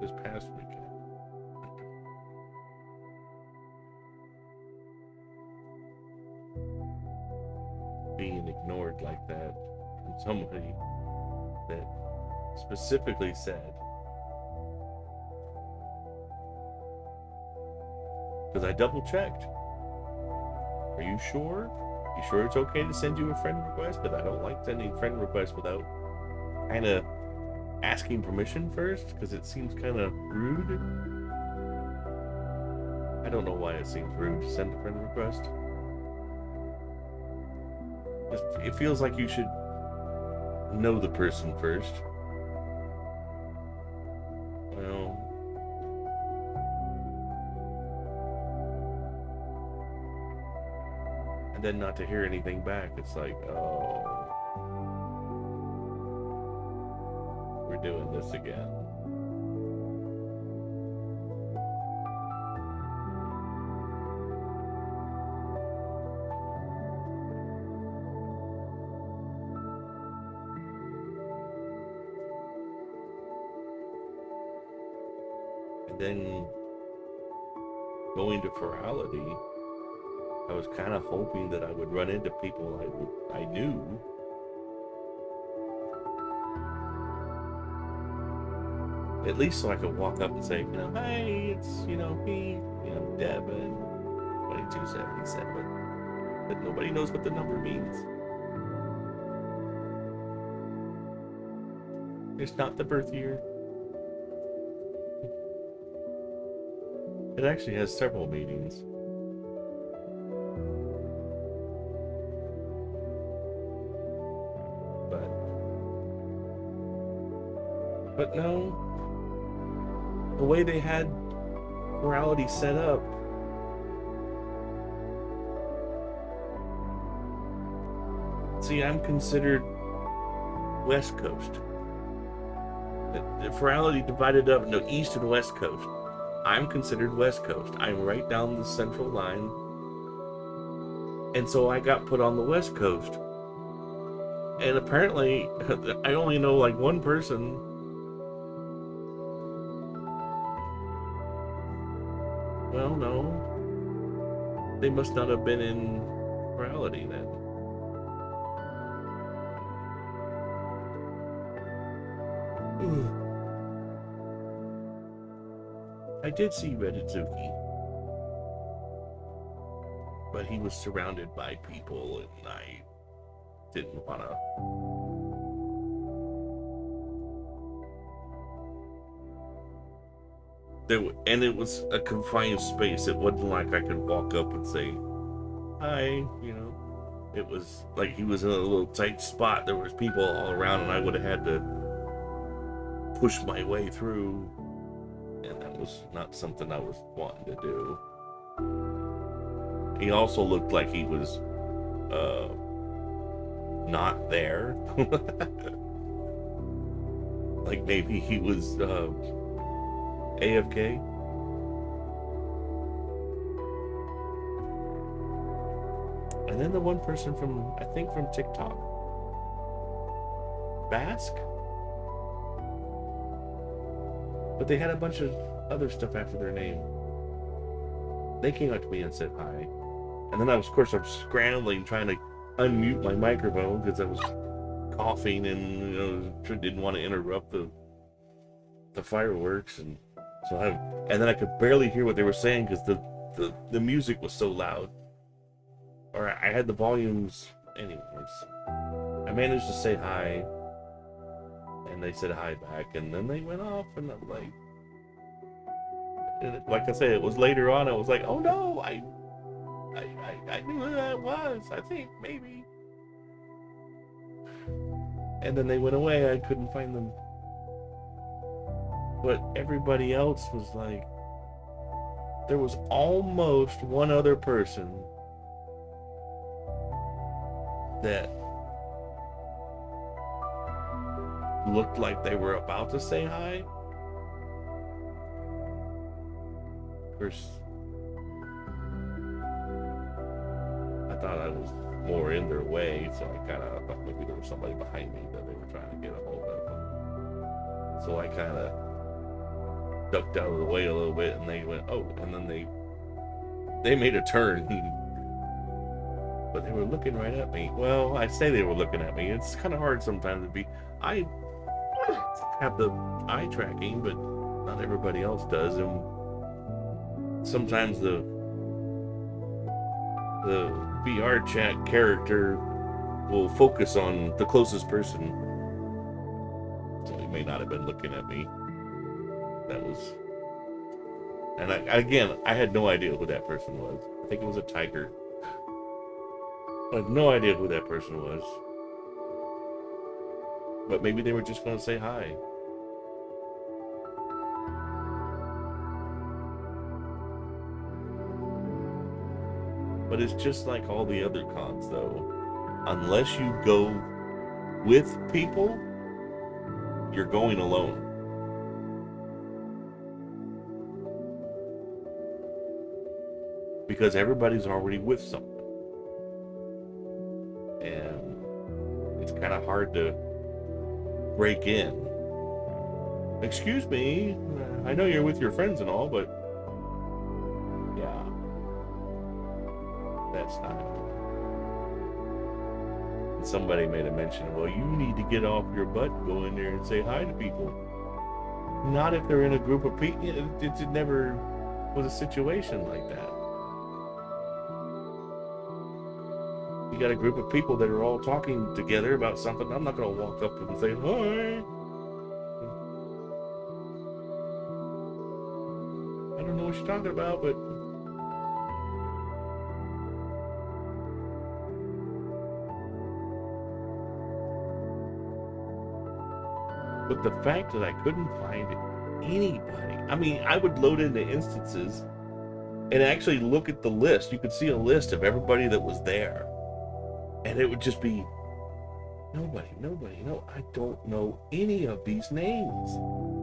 this past weekend. Being ignored like that from somebody that specifically said, because I double checked. Are you sure? You sure it's okay to send you a friend request? Because I don't like sending friend requests without kind of asking permission first, because it seems kind of rude. I don't know why it seems rude to send a friend request. It feels like you should know the person first. Well, and then not to hear anything back. It's like, oh, we're doing this again. And then going to Furality, I was kind of hoping that I would run into people I knew. At least so I could walk up and say, hey, it's, me, Devin, 2277. But nobody knows what the number means. It's not the birth year. It actually has several meanings. But no, the way they had Furality set up, see, I'm considered West Coast. The Furality divided up into East and West Coast. I'm considered West Coast. I'm right down the central line. And so I got put on the West Coast. And apparently, I only know like one person. Well, no. They must not have been in Furality then. I did see Retexture, but he was surrounded by people, and I didn't want to. And it was a confined space. It wasn't like I could walk up and say, hi, It was like he was in a little tight spot. There was people all around, and I would have had to push my way through. And that was not something I was wanting to do. He also looked like he was not there. Like maybe he was AFK. And then the one person from TikTok, Basque, but they had a bunch of other stuff after their name. They came up to me and said hi, and then I'm scrambling trying to unmute my microphone because I was coughing and didn't want to interrupt the fireworks, and then I could barely hear what they were saying because the music was so loud. Or I had the volumes. Anyways, I managed to say hi, and they said hi back, and then they went off, and I'm like I said, it was later on. I was like, oh no, I knew who that was. I think maybe. And then they went away. I couldn't find them. But everybody else was like, there was almost one other person that looked like they were about to say hi. Of course, I thought I was more in their way, so I kind of thought maybe there was somebody behind me that they were trying to get a hold of. So I kind of ducked out of the way a little bit, and they went, oh, and then they made a turn, but they were looking right at me. Well, I say they were looking at me. It's kind of hard sometimes to be. I have the eye tracking, but not everybody else does, and sometimes the VRChat character will focus on the closest person, so he may not have been looking at me. That was, and I had no idea who that person was. I think it was a tiger. I had no idea who that person was, but maybe they were just going to say hi. But it's just like all the other cons, though. Unless you go with people, you're going alone. Because everybody's already with something. And it's kind of hard to break in. Excuse me, I know you're with your friends and all, but yeah, that's not. And somebody made a mention, well, you need to get off your butt and go in there and say hi to people. Not if they're in a group of people. It never was a situation like that. You got a group of people that are all talking together about something. I'm not going to walk up and say hi. I don't know what you're talking about, but the fact that I couldn't find anybody. I mean, I would load into instances and actually look at the list. You could see a list of everybody that was there. And it would just be nobody. No, I don't know any of these names.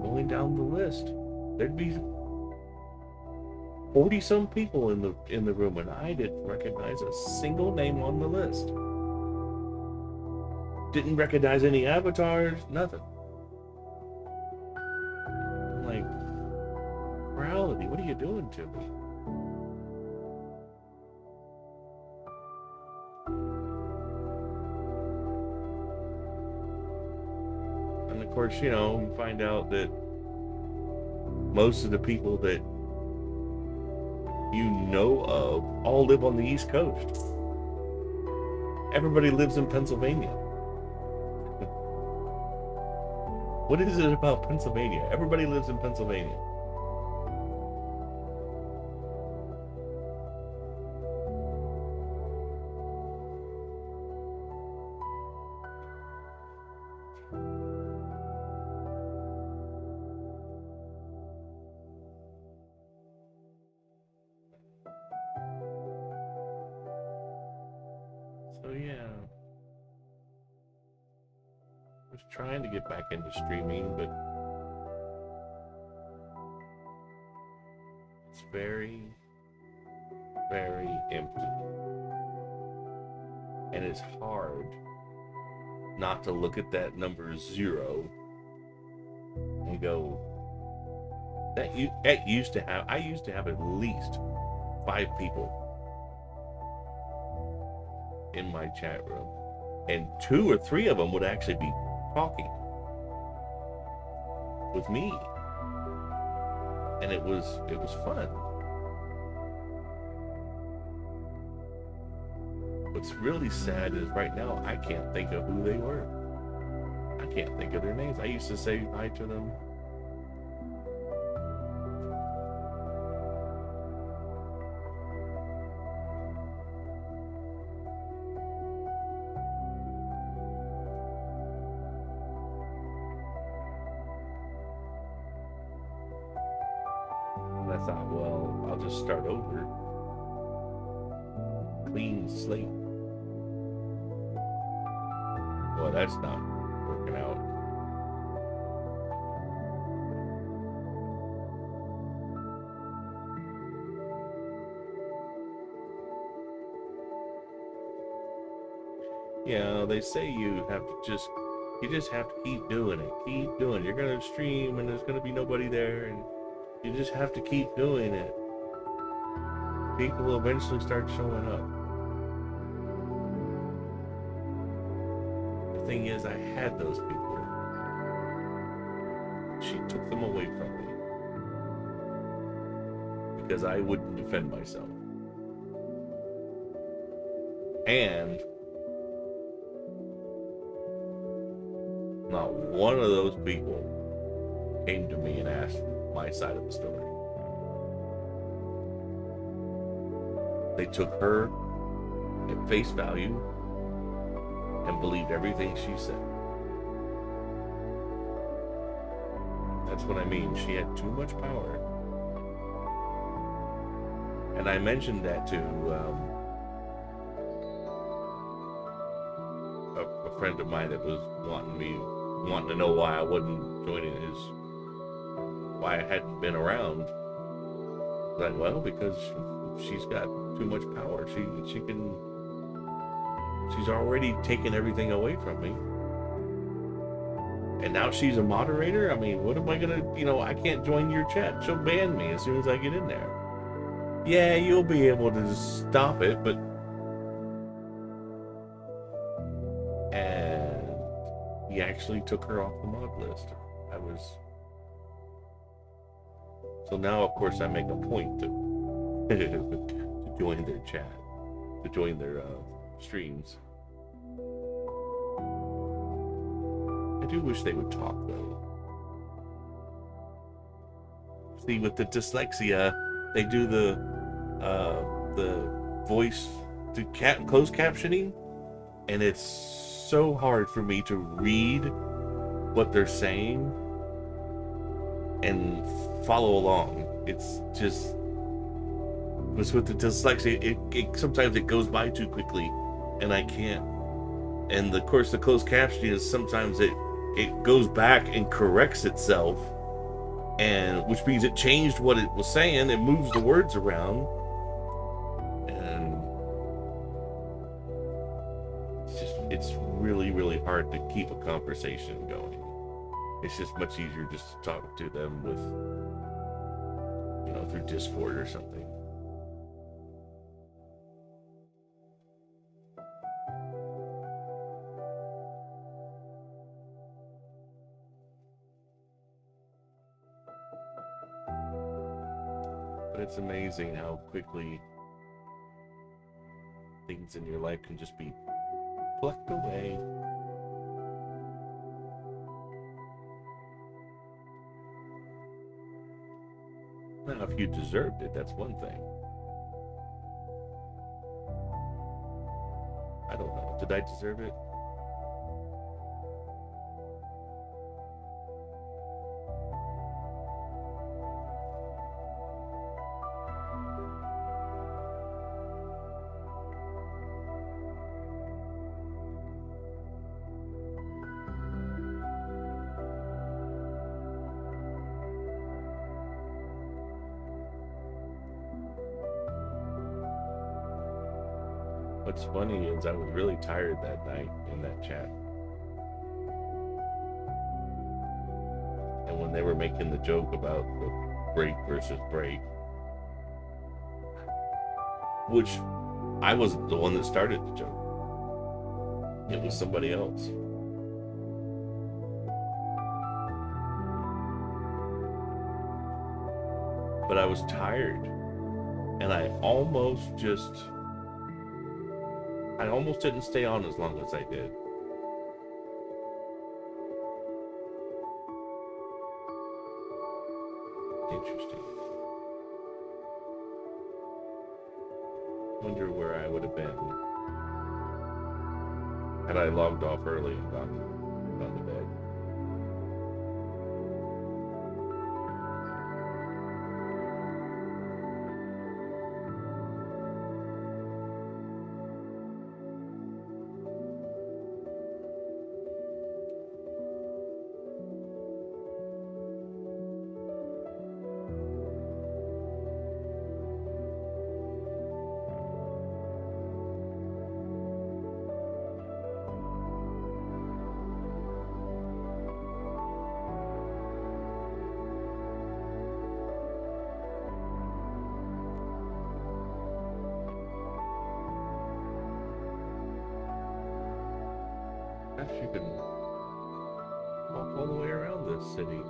Going down the list, there'd be 40-some people in the room, and I didn't recognize a single name on the list. Didn't recognize any avatars, nothing. I'm like, Furality, what are you doing to me? And of course, you find out that most of the people that you know of all live on the East Coast. Everybody lives in Pennsylvania. What is it about Pennsylvania? Everybody lives in Pennsylvania. So yeah, I was trying to get back into streaming, but it's very, very empty. And it's hard not to look at that number 0 and go, I used to have at least 5 people in my chat room, and 2 or 3 of them would actually be talking with me, and it was fun. What's really sad is right now I can't think of who they were. I can't think of their names. I used to say hi to them. And I thought, well, I'll just start over. Clean slate. Well, that's not working out. They say you just have to keep doing it. Keep doing it. You're gonna stream and there's gonna be nobody there, and You just have to keep doing it. People will eventually start showing up. The thing is, I had those people. She took them away from me because I wouldn't defend myself. And not one of those people came to me and asked my side of the story. They took her at face value and believed everything she said. That's what I mean. She had too much power. And I mentioned that to a friend of mine that was wanting to know why I wasn't joining why I hadn't been around. Like, well, because she's got too much power. She's already taken everything away from me. And now she's a moderator? I mean, what am I gonna, I can't join your chat. She'll ban me as soon as I get in there. Yeah, you'll be able to stop it, but... And he actually took her off the mod list. So now, of course, I make a point to join their chat, to join their streams. I do wish they would talk, though. See, with the dyslexia, they do the voice to closed captioning, and it's so hard for me to read what they're saying and follow along. It's just with the dyslexia, it sometimes it goes by too quickly, and I can't. And of course, the closed captioning is sometimes it goes back and corrects itself, and which means it changed what it was saying. It moves the words around, and it's really, really hard to keep a conversation going. It's just much easier just to talk to them with, through Discord or something. But it's amazing how quickly things in your life can just be plucked away. Now, if you deserved it, that's one thing. I don't know. Did I deserve it? What's funny is I was really tired that night in that chat. And when they were making the joke about the break versus break, which I wasn't the one that started the joke. It was somebody else. But I was tired. And I almost didn't stay on as long as I did. Interesting. Wonder where I would have been had I logged off early and gone to bed. gosh, you can walk all the way around this city.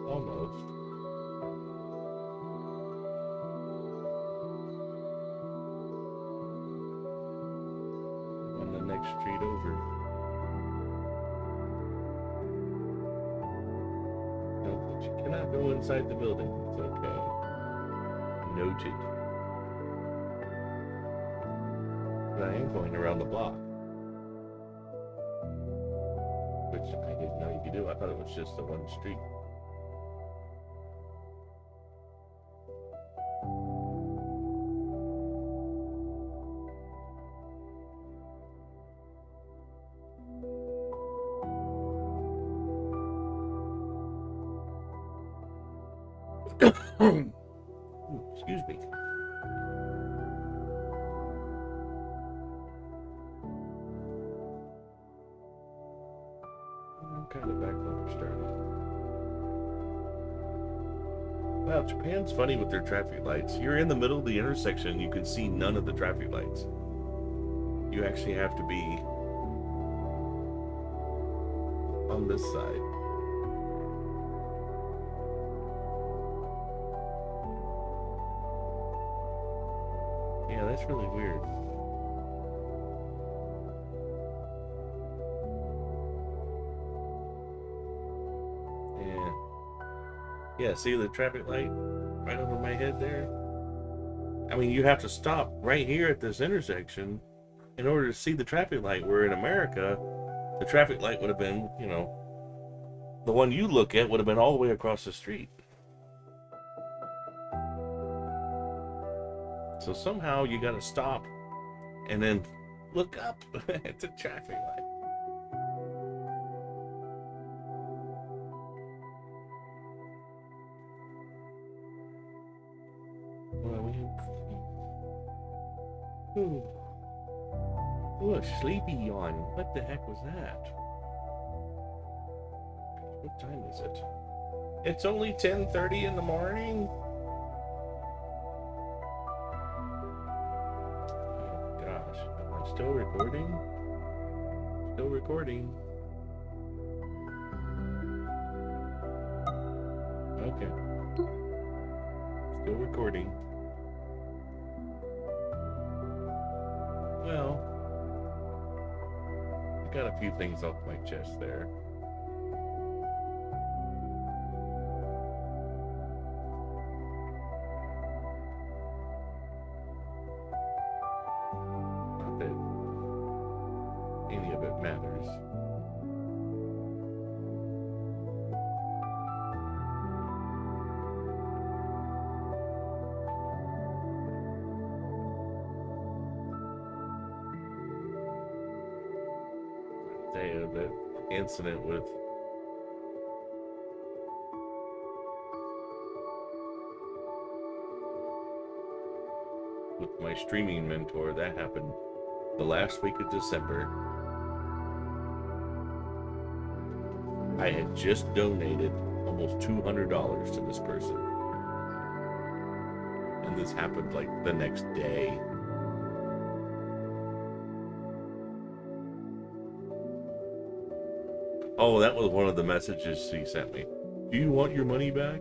Almost. On the next street over. No, but you cannot go inside the building. It's okay. Noted. But I am going around the block. Which I didn't know you could do. I thought it was just the one street. Excuse me. I'm kind of back when we're starting. Wow, Japan's funny with their traffic lights. You're in the middle of the intersection, you can see none of the traffic lights. You actually have to be on this side. Yeah, that's really weird. Yeah, see the traffic light right over my head there? I mean, you have to stop right here at this intersection in order to see the traffic light, where in America, the traffic light would have been, you know, the one you look at would have been all the way across the street. So somehow you got to stop and then look up at the traffic light. Oh, a sleepy yawn. What the heck was that? What time is it? It's only 10:30 in the morning. Oh gosh, am I still recording? Still recording. Okay. Still recording. Well, I got a few things off my chest there. Not that any of it matters. The incident with my streaming mentor, that happened the last week of December. I had just donated almost $200 to this person, and this happened like the next day. Oh, that was one of the messages he sent me. Do you want your money back?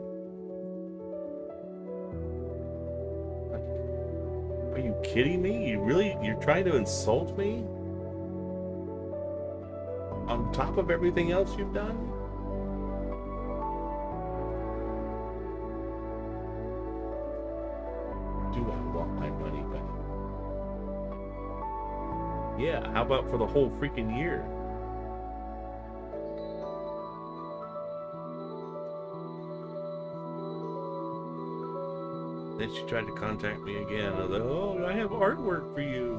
Are you kidding me? You're trying to insult me? On top of everything else you've done? Do I want my money back? Yeah, how about for the whole freaking year? Then she tried to contact me again. I was like, oh, I have artwork for you.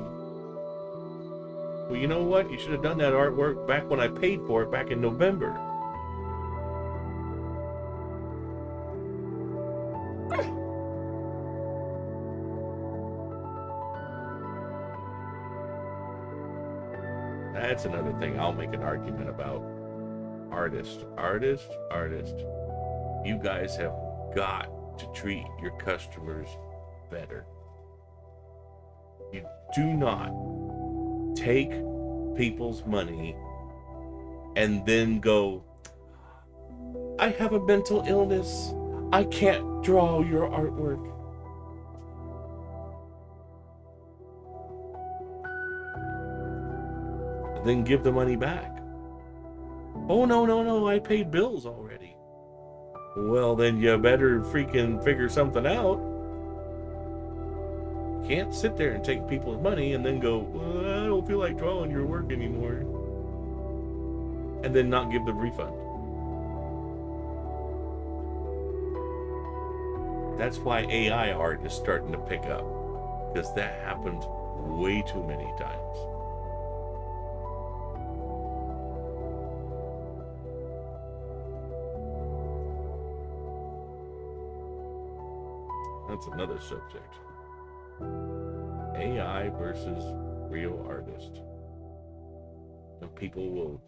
Well, you know what? You should have done that artwork back when I paid for it back in November. That's another thing I'll make an argument about. Artist. You guys have got to treat your customers better. You do not take people's money and then go, I have a mental illness, I can't draw your artwork. Then give the money back. Oh, no, I paid bills already. Well, then you better freaking figure something out. Can't sit there and take people's money and then go, well, I don't feel like drawing your work anymore, and then not give the refund. That's why AI art is starting to pick up, because that happens way too many times. That's another subject. AI versus real artist. And people will,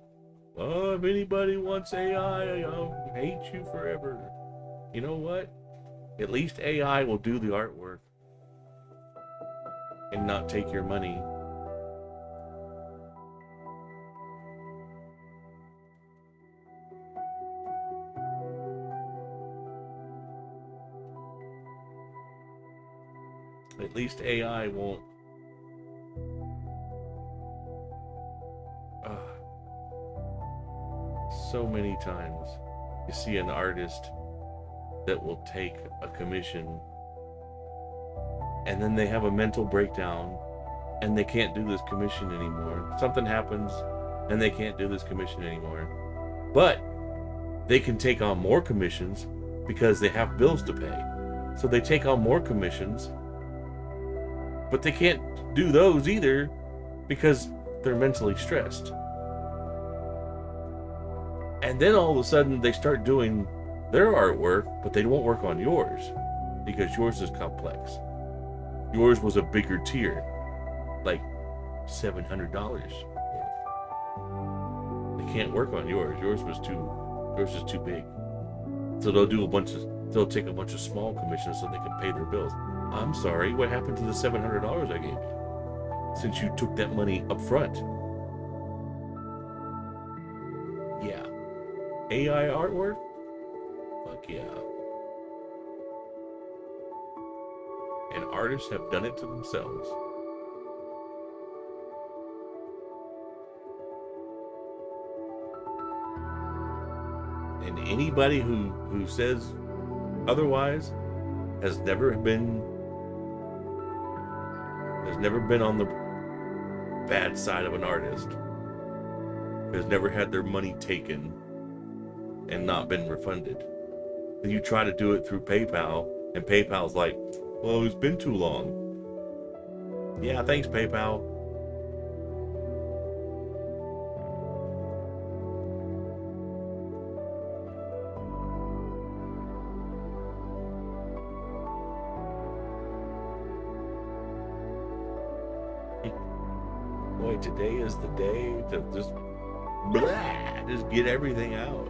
oh, if anybody wants AI, I'll hate you forever. You know what? At least AI will do the artwork and not take your money. At least AI won't. So many times you see an artist that will take a commission and then they have a mental breakdown and they can't do this commission anymore. Something happens and they can't do this commission anymore. But they can take on more commissions because they have bills to pay. So they take on more commissions, but they can't do those either because they're mentally stressed. And then all of a sudden they start doing their artwork, but they won't work on yours because yours is complex. Yours was a bigger tier, like $700. They can't work on yours. Yours is too big. So they'll take a bunch of small commissions so they can pay their bills. I'm sorry, what happened to the $700 I gave you? Since you took that money up front. Yeah. AI artwork? Fuck yeah. And artists have done it to themselves. And anybody who says otherwise has never been on the bad side of an artist. Has never had their money taken and not been refunded. Then you try to do it through PayPal, and PayPal's like, well, it's been too long. Yeah, thanks, PayPal. Boy, today is the day to just get everything out.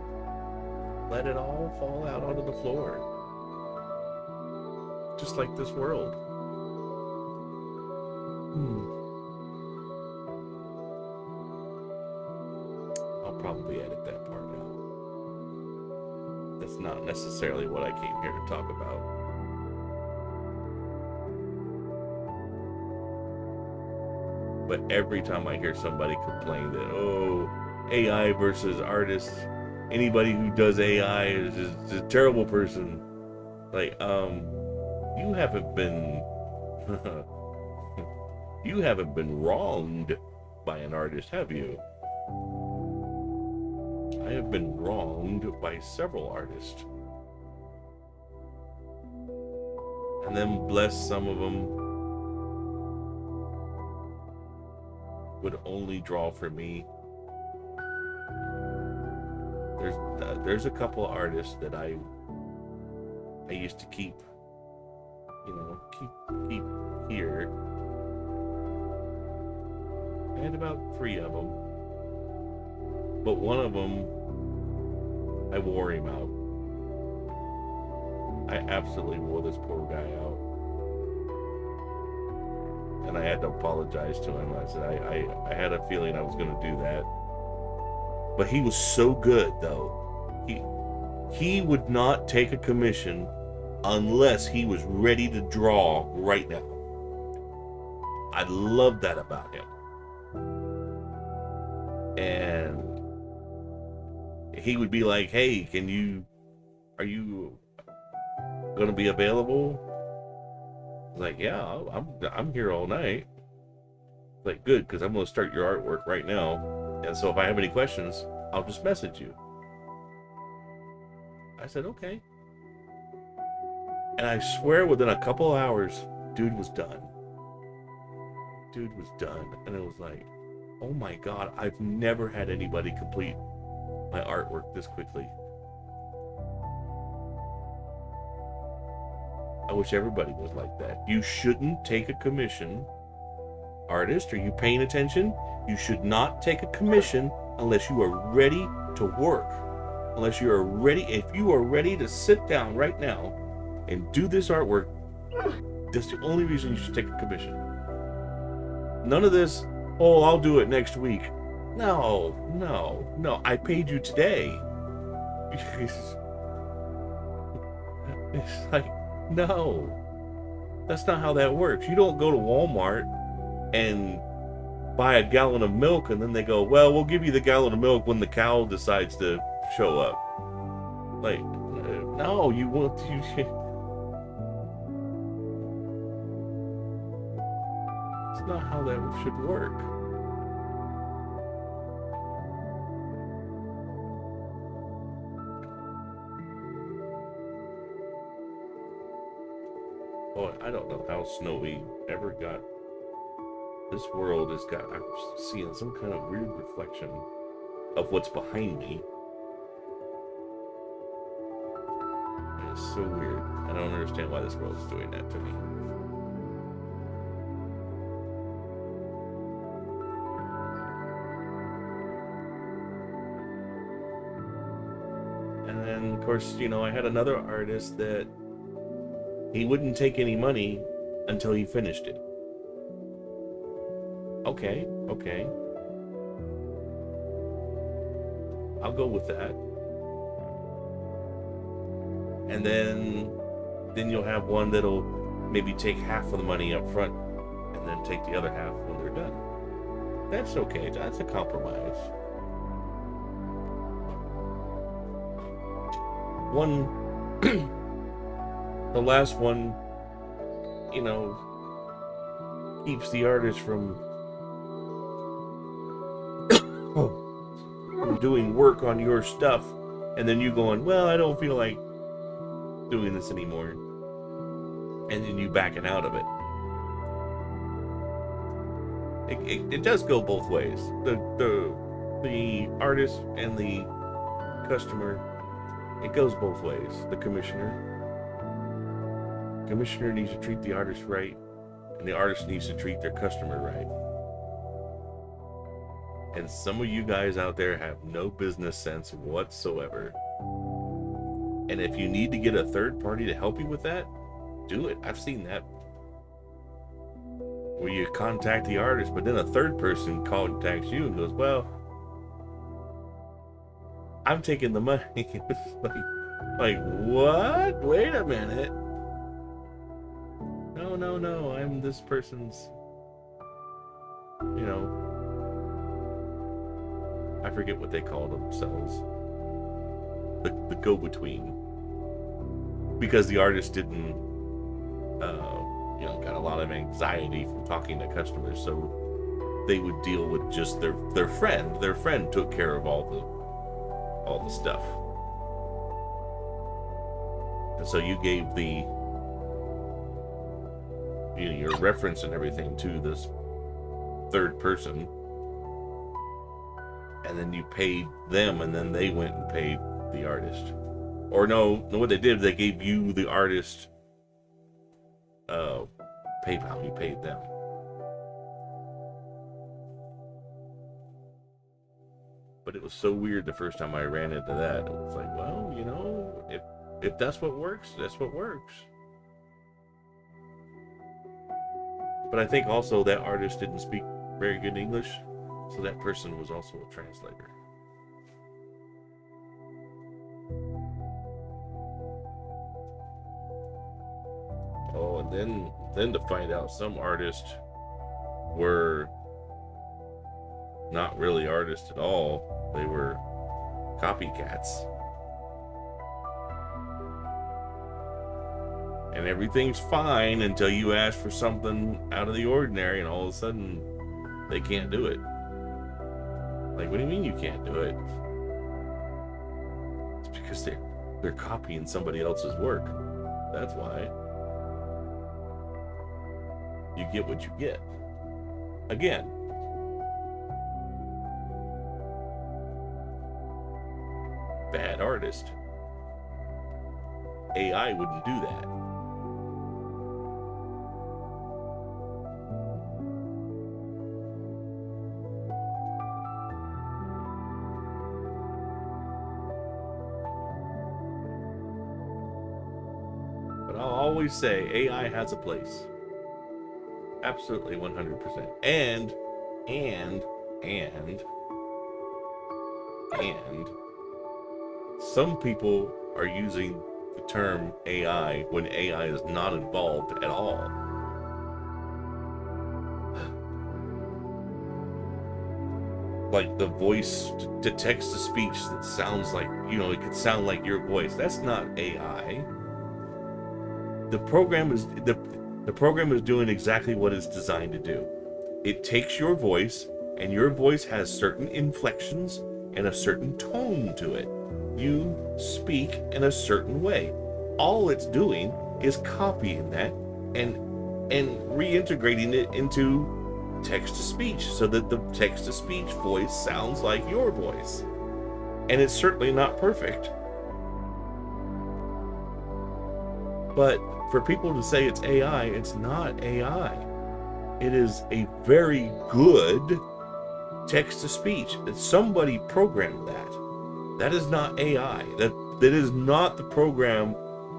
Let it all fall out onto the floor. Just like this world. I'll probably edit that part out. That's not necessarily what I came here to talk about. But every time I hear somebody complain that, oh, AI versus artists, anybody who does AI is just a terrible person. Like, you haven't been you haven't been wronged by an artist, have you? I have been wronged by several artists. And then bless some of them would only draw for me. There's a couple of artists that I used to keep here. I had about 3 of them, but one of them I wore him out. I absolutely wore this poor guy out. and I had to apologize to him. I said I had a feeling I was going to do that. But he was so good, though. He would not take a commission unless he was ready to draw right now. I love that about him. And he would be like, "Hey, are you gonna be available?" I was like, "Yeah, I'm here all night." Like, good, because I'm gonna start your artwork right now. And so if I have any questions, I'll just message you. I said, okay. And I swear within a couple hours, dude was done. And it was like, oh my God, I've never had anybody complete my artwork this quickly. I wish everybody was like that. You shouldn't take a commission. Artist, are you paying attention? You should not take a commission unless you are ready to work. Unless you are ready, if you are ready to sit down right now and do this artwork, that's the only reason you should take a commission. None of this, oh, I'll do it next week. No. I paid you today. It's like, no. That's not how that works. You don't go to Walmart and buy a gallon of milk and then they go, well, we'll give you the gallon of milk when the cow decides to show up. Like, no, you want to. It's not how that should work. Oh, I don't know how Snowy ever got. This world has got. I'm seeing some kind of weird reflection of what's behind me. It's so weird. I don't understand why this world is doing that to me. And then, of course, I had another artist that he wouldn't take any money until he finished it. Okay. I'll go with that. And then you'll have one that'll maybe take half of the money up front and then take the other half when they're done. That's okay. That's a compromise. The last one, keeps the artist from doing work on your stuff, and then you going, well, I don't feel like doing this anymore, and then you backing out of it. It does go both ways. The artist and the customer, it goes both ways. The commissioner needs to treat the artist right, and the artist needs to treat their customer right. And some of you guys out there have no business sense whatsoever. And if you need to get a third party to help you with that, do it. I've seen that. Where you contact the artist, but then a third person contacts you and goes, well, I'm taking the money. It's like, what? Wait a minute. No, I'm this person's, I forget what they call themselves. The go-between. Because the artist didn't, got a lot of anxiety from talking to customers, so they would deal with just their friend. Their friend took care of all the stuff. And so you gave your reference and everything to this third person, and then you paid them, and then they went and paid the artist. Or no, what they did, they gave you the artist PayPal. You paid them. But it was so weird the first time I ran into that. It was like, well, if that's what works, that's what works. But I think also that artist didn't speak very good English, so that person was also a translator. Oh, and then to find out some artists were not really artists at all. They were copycats. And everything's fine until you ask for something out of the ordinary, and all of a sudden they can't do it. Like, what do you mean you can't do it? It's because they're copying somebody else's work. That's why. You get what you get. Again. Bad artist. AI wouldn't do that. But I'll always say AI has a place. Absolutely 100%. And some people are using the term AI when AI is not involved at all. Like the voice to text to speech that sounds like, it could sound like your voice. That's not AI. The program is doing exactly what it's designed to do. It takes your voice, and your voice has certain inflections and a certain tone to it. You speak in a certain way. All it's doing is copying that and reintegrating it into text-to-speech so that the text-to-speech voice sounds like your voice. And it's certainly not perfect. But for people to say it's AI, it's not AI. It is a very good text-to-speech. Somebody programmed that. That is not AI. That is not the program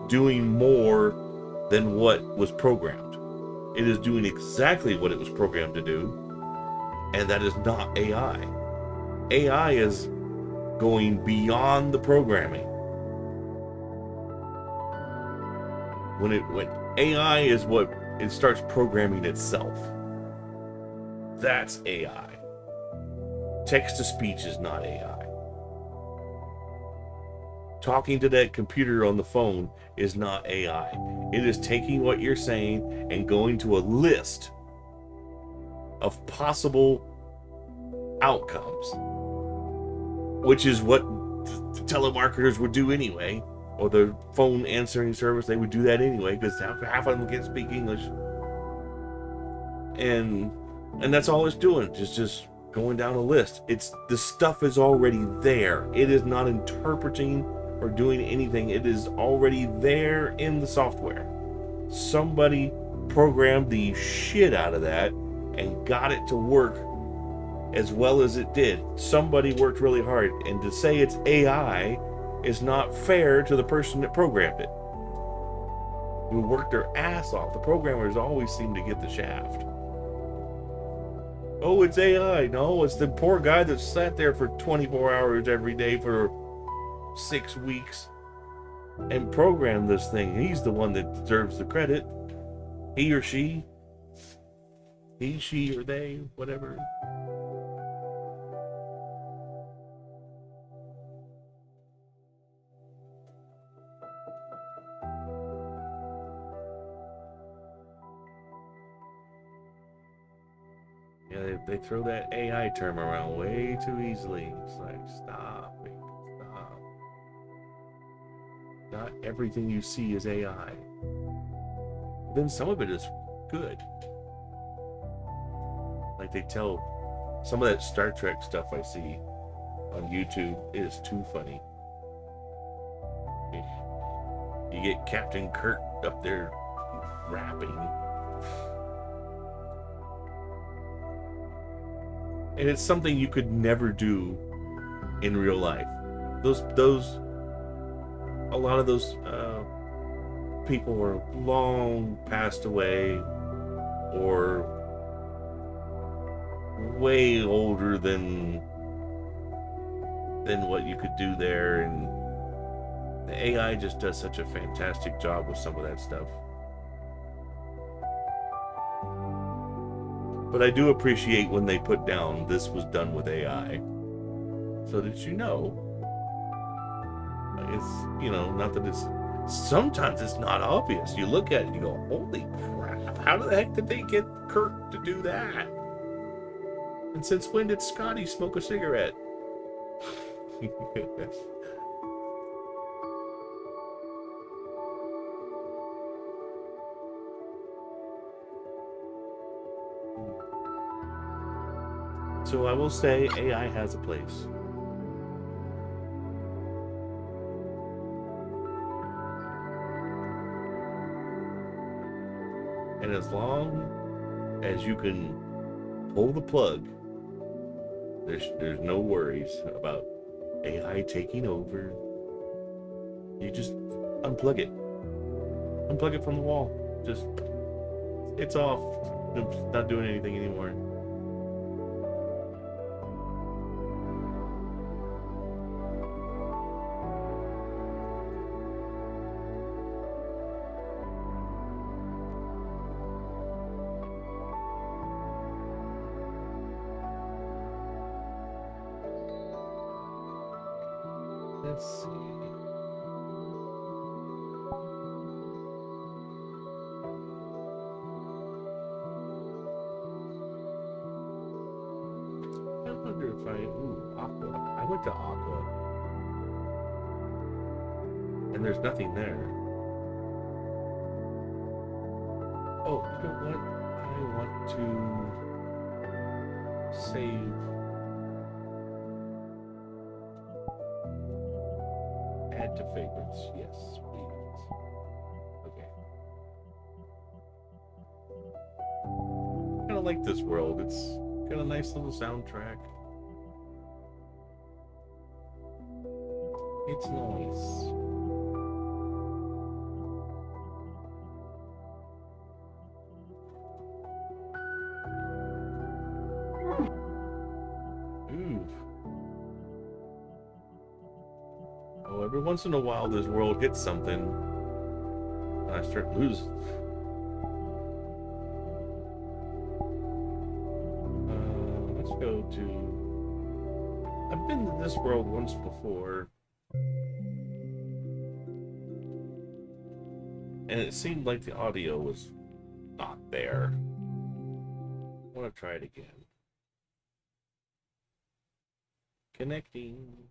doing more than what was programmed. It is doing exactly what it was programmed to do, and that is not AI. AI is going beyond the programming. When AI is what it starts programming itself. That's AI. Text-to-speech is not AI. Talking to that computer on the phone is not AI. It is taking what you're saying and going to a list of possible outcomes, which is what the telemarketers would do anyway, or the phone answering service, they would do that anyway, because half of them can't speak English. And that's all it's doing, just going down a list. The stuff is already there. It is not interpreting or doing anything. It is already there in the software. Somebody programmed the shit out of that and got it to work as well as it did. Somebody worked really hard, and to say it's AI is not fair to the person that programmed it, who worked their ass off. The programmers always seem to get the shaft. Oh, it's AI. No, it's the poor guy that sat there for 24 hours every day for 6 weeks and programmed this thing. He's the one that deserves the credit. He or she. He, she, or they, whatever. Yeah, they throw that AI term around way too easily. It's like, stop, people, stop. Not everything you see is AI. Then some of it is good. Like they tell, some of that Star Trek stuff I see on YouTube is too funny. You get Captain Kirk up there rapping. And it's something you could never do in real life. A lot of those people were long passed away. or way older than what you could do there, and the AI just does such a fantastic job with some of that stuff. But I do appreciate when they put down this was done with AI, so that you know it's, not that it's, sometimes it's not obvious. You look at it and you go, holy crap, how the heck did they get Kirk to do that? And since when did Scotty smoke a cigarette? So I will say AI has a place. And as long as you can pull the plug, there's no worries about AI taking over. You just unplug it. Unplug it from the wall. Just, it's off. It's not doing anything anymore. Let's see. I wonder if Aqua. I went to Aqua, and there's nothing there. Oh, you know what? I want to save. Add to favorites. Yes, please. Okay. Kind of like this world. It's got a nice little soundtrack. It's nice. Ooh. Oh, every once in a while this world hits something and I start losing. Let's go to... I've been to this world once before, and it seemed like the audio was not there. I want to try it again. Connecting.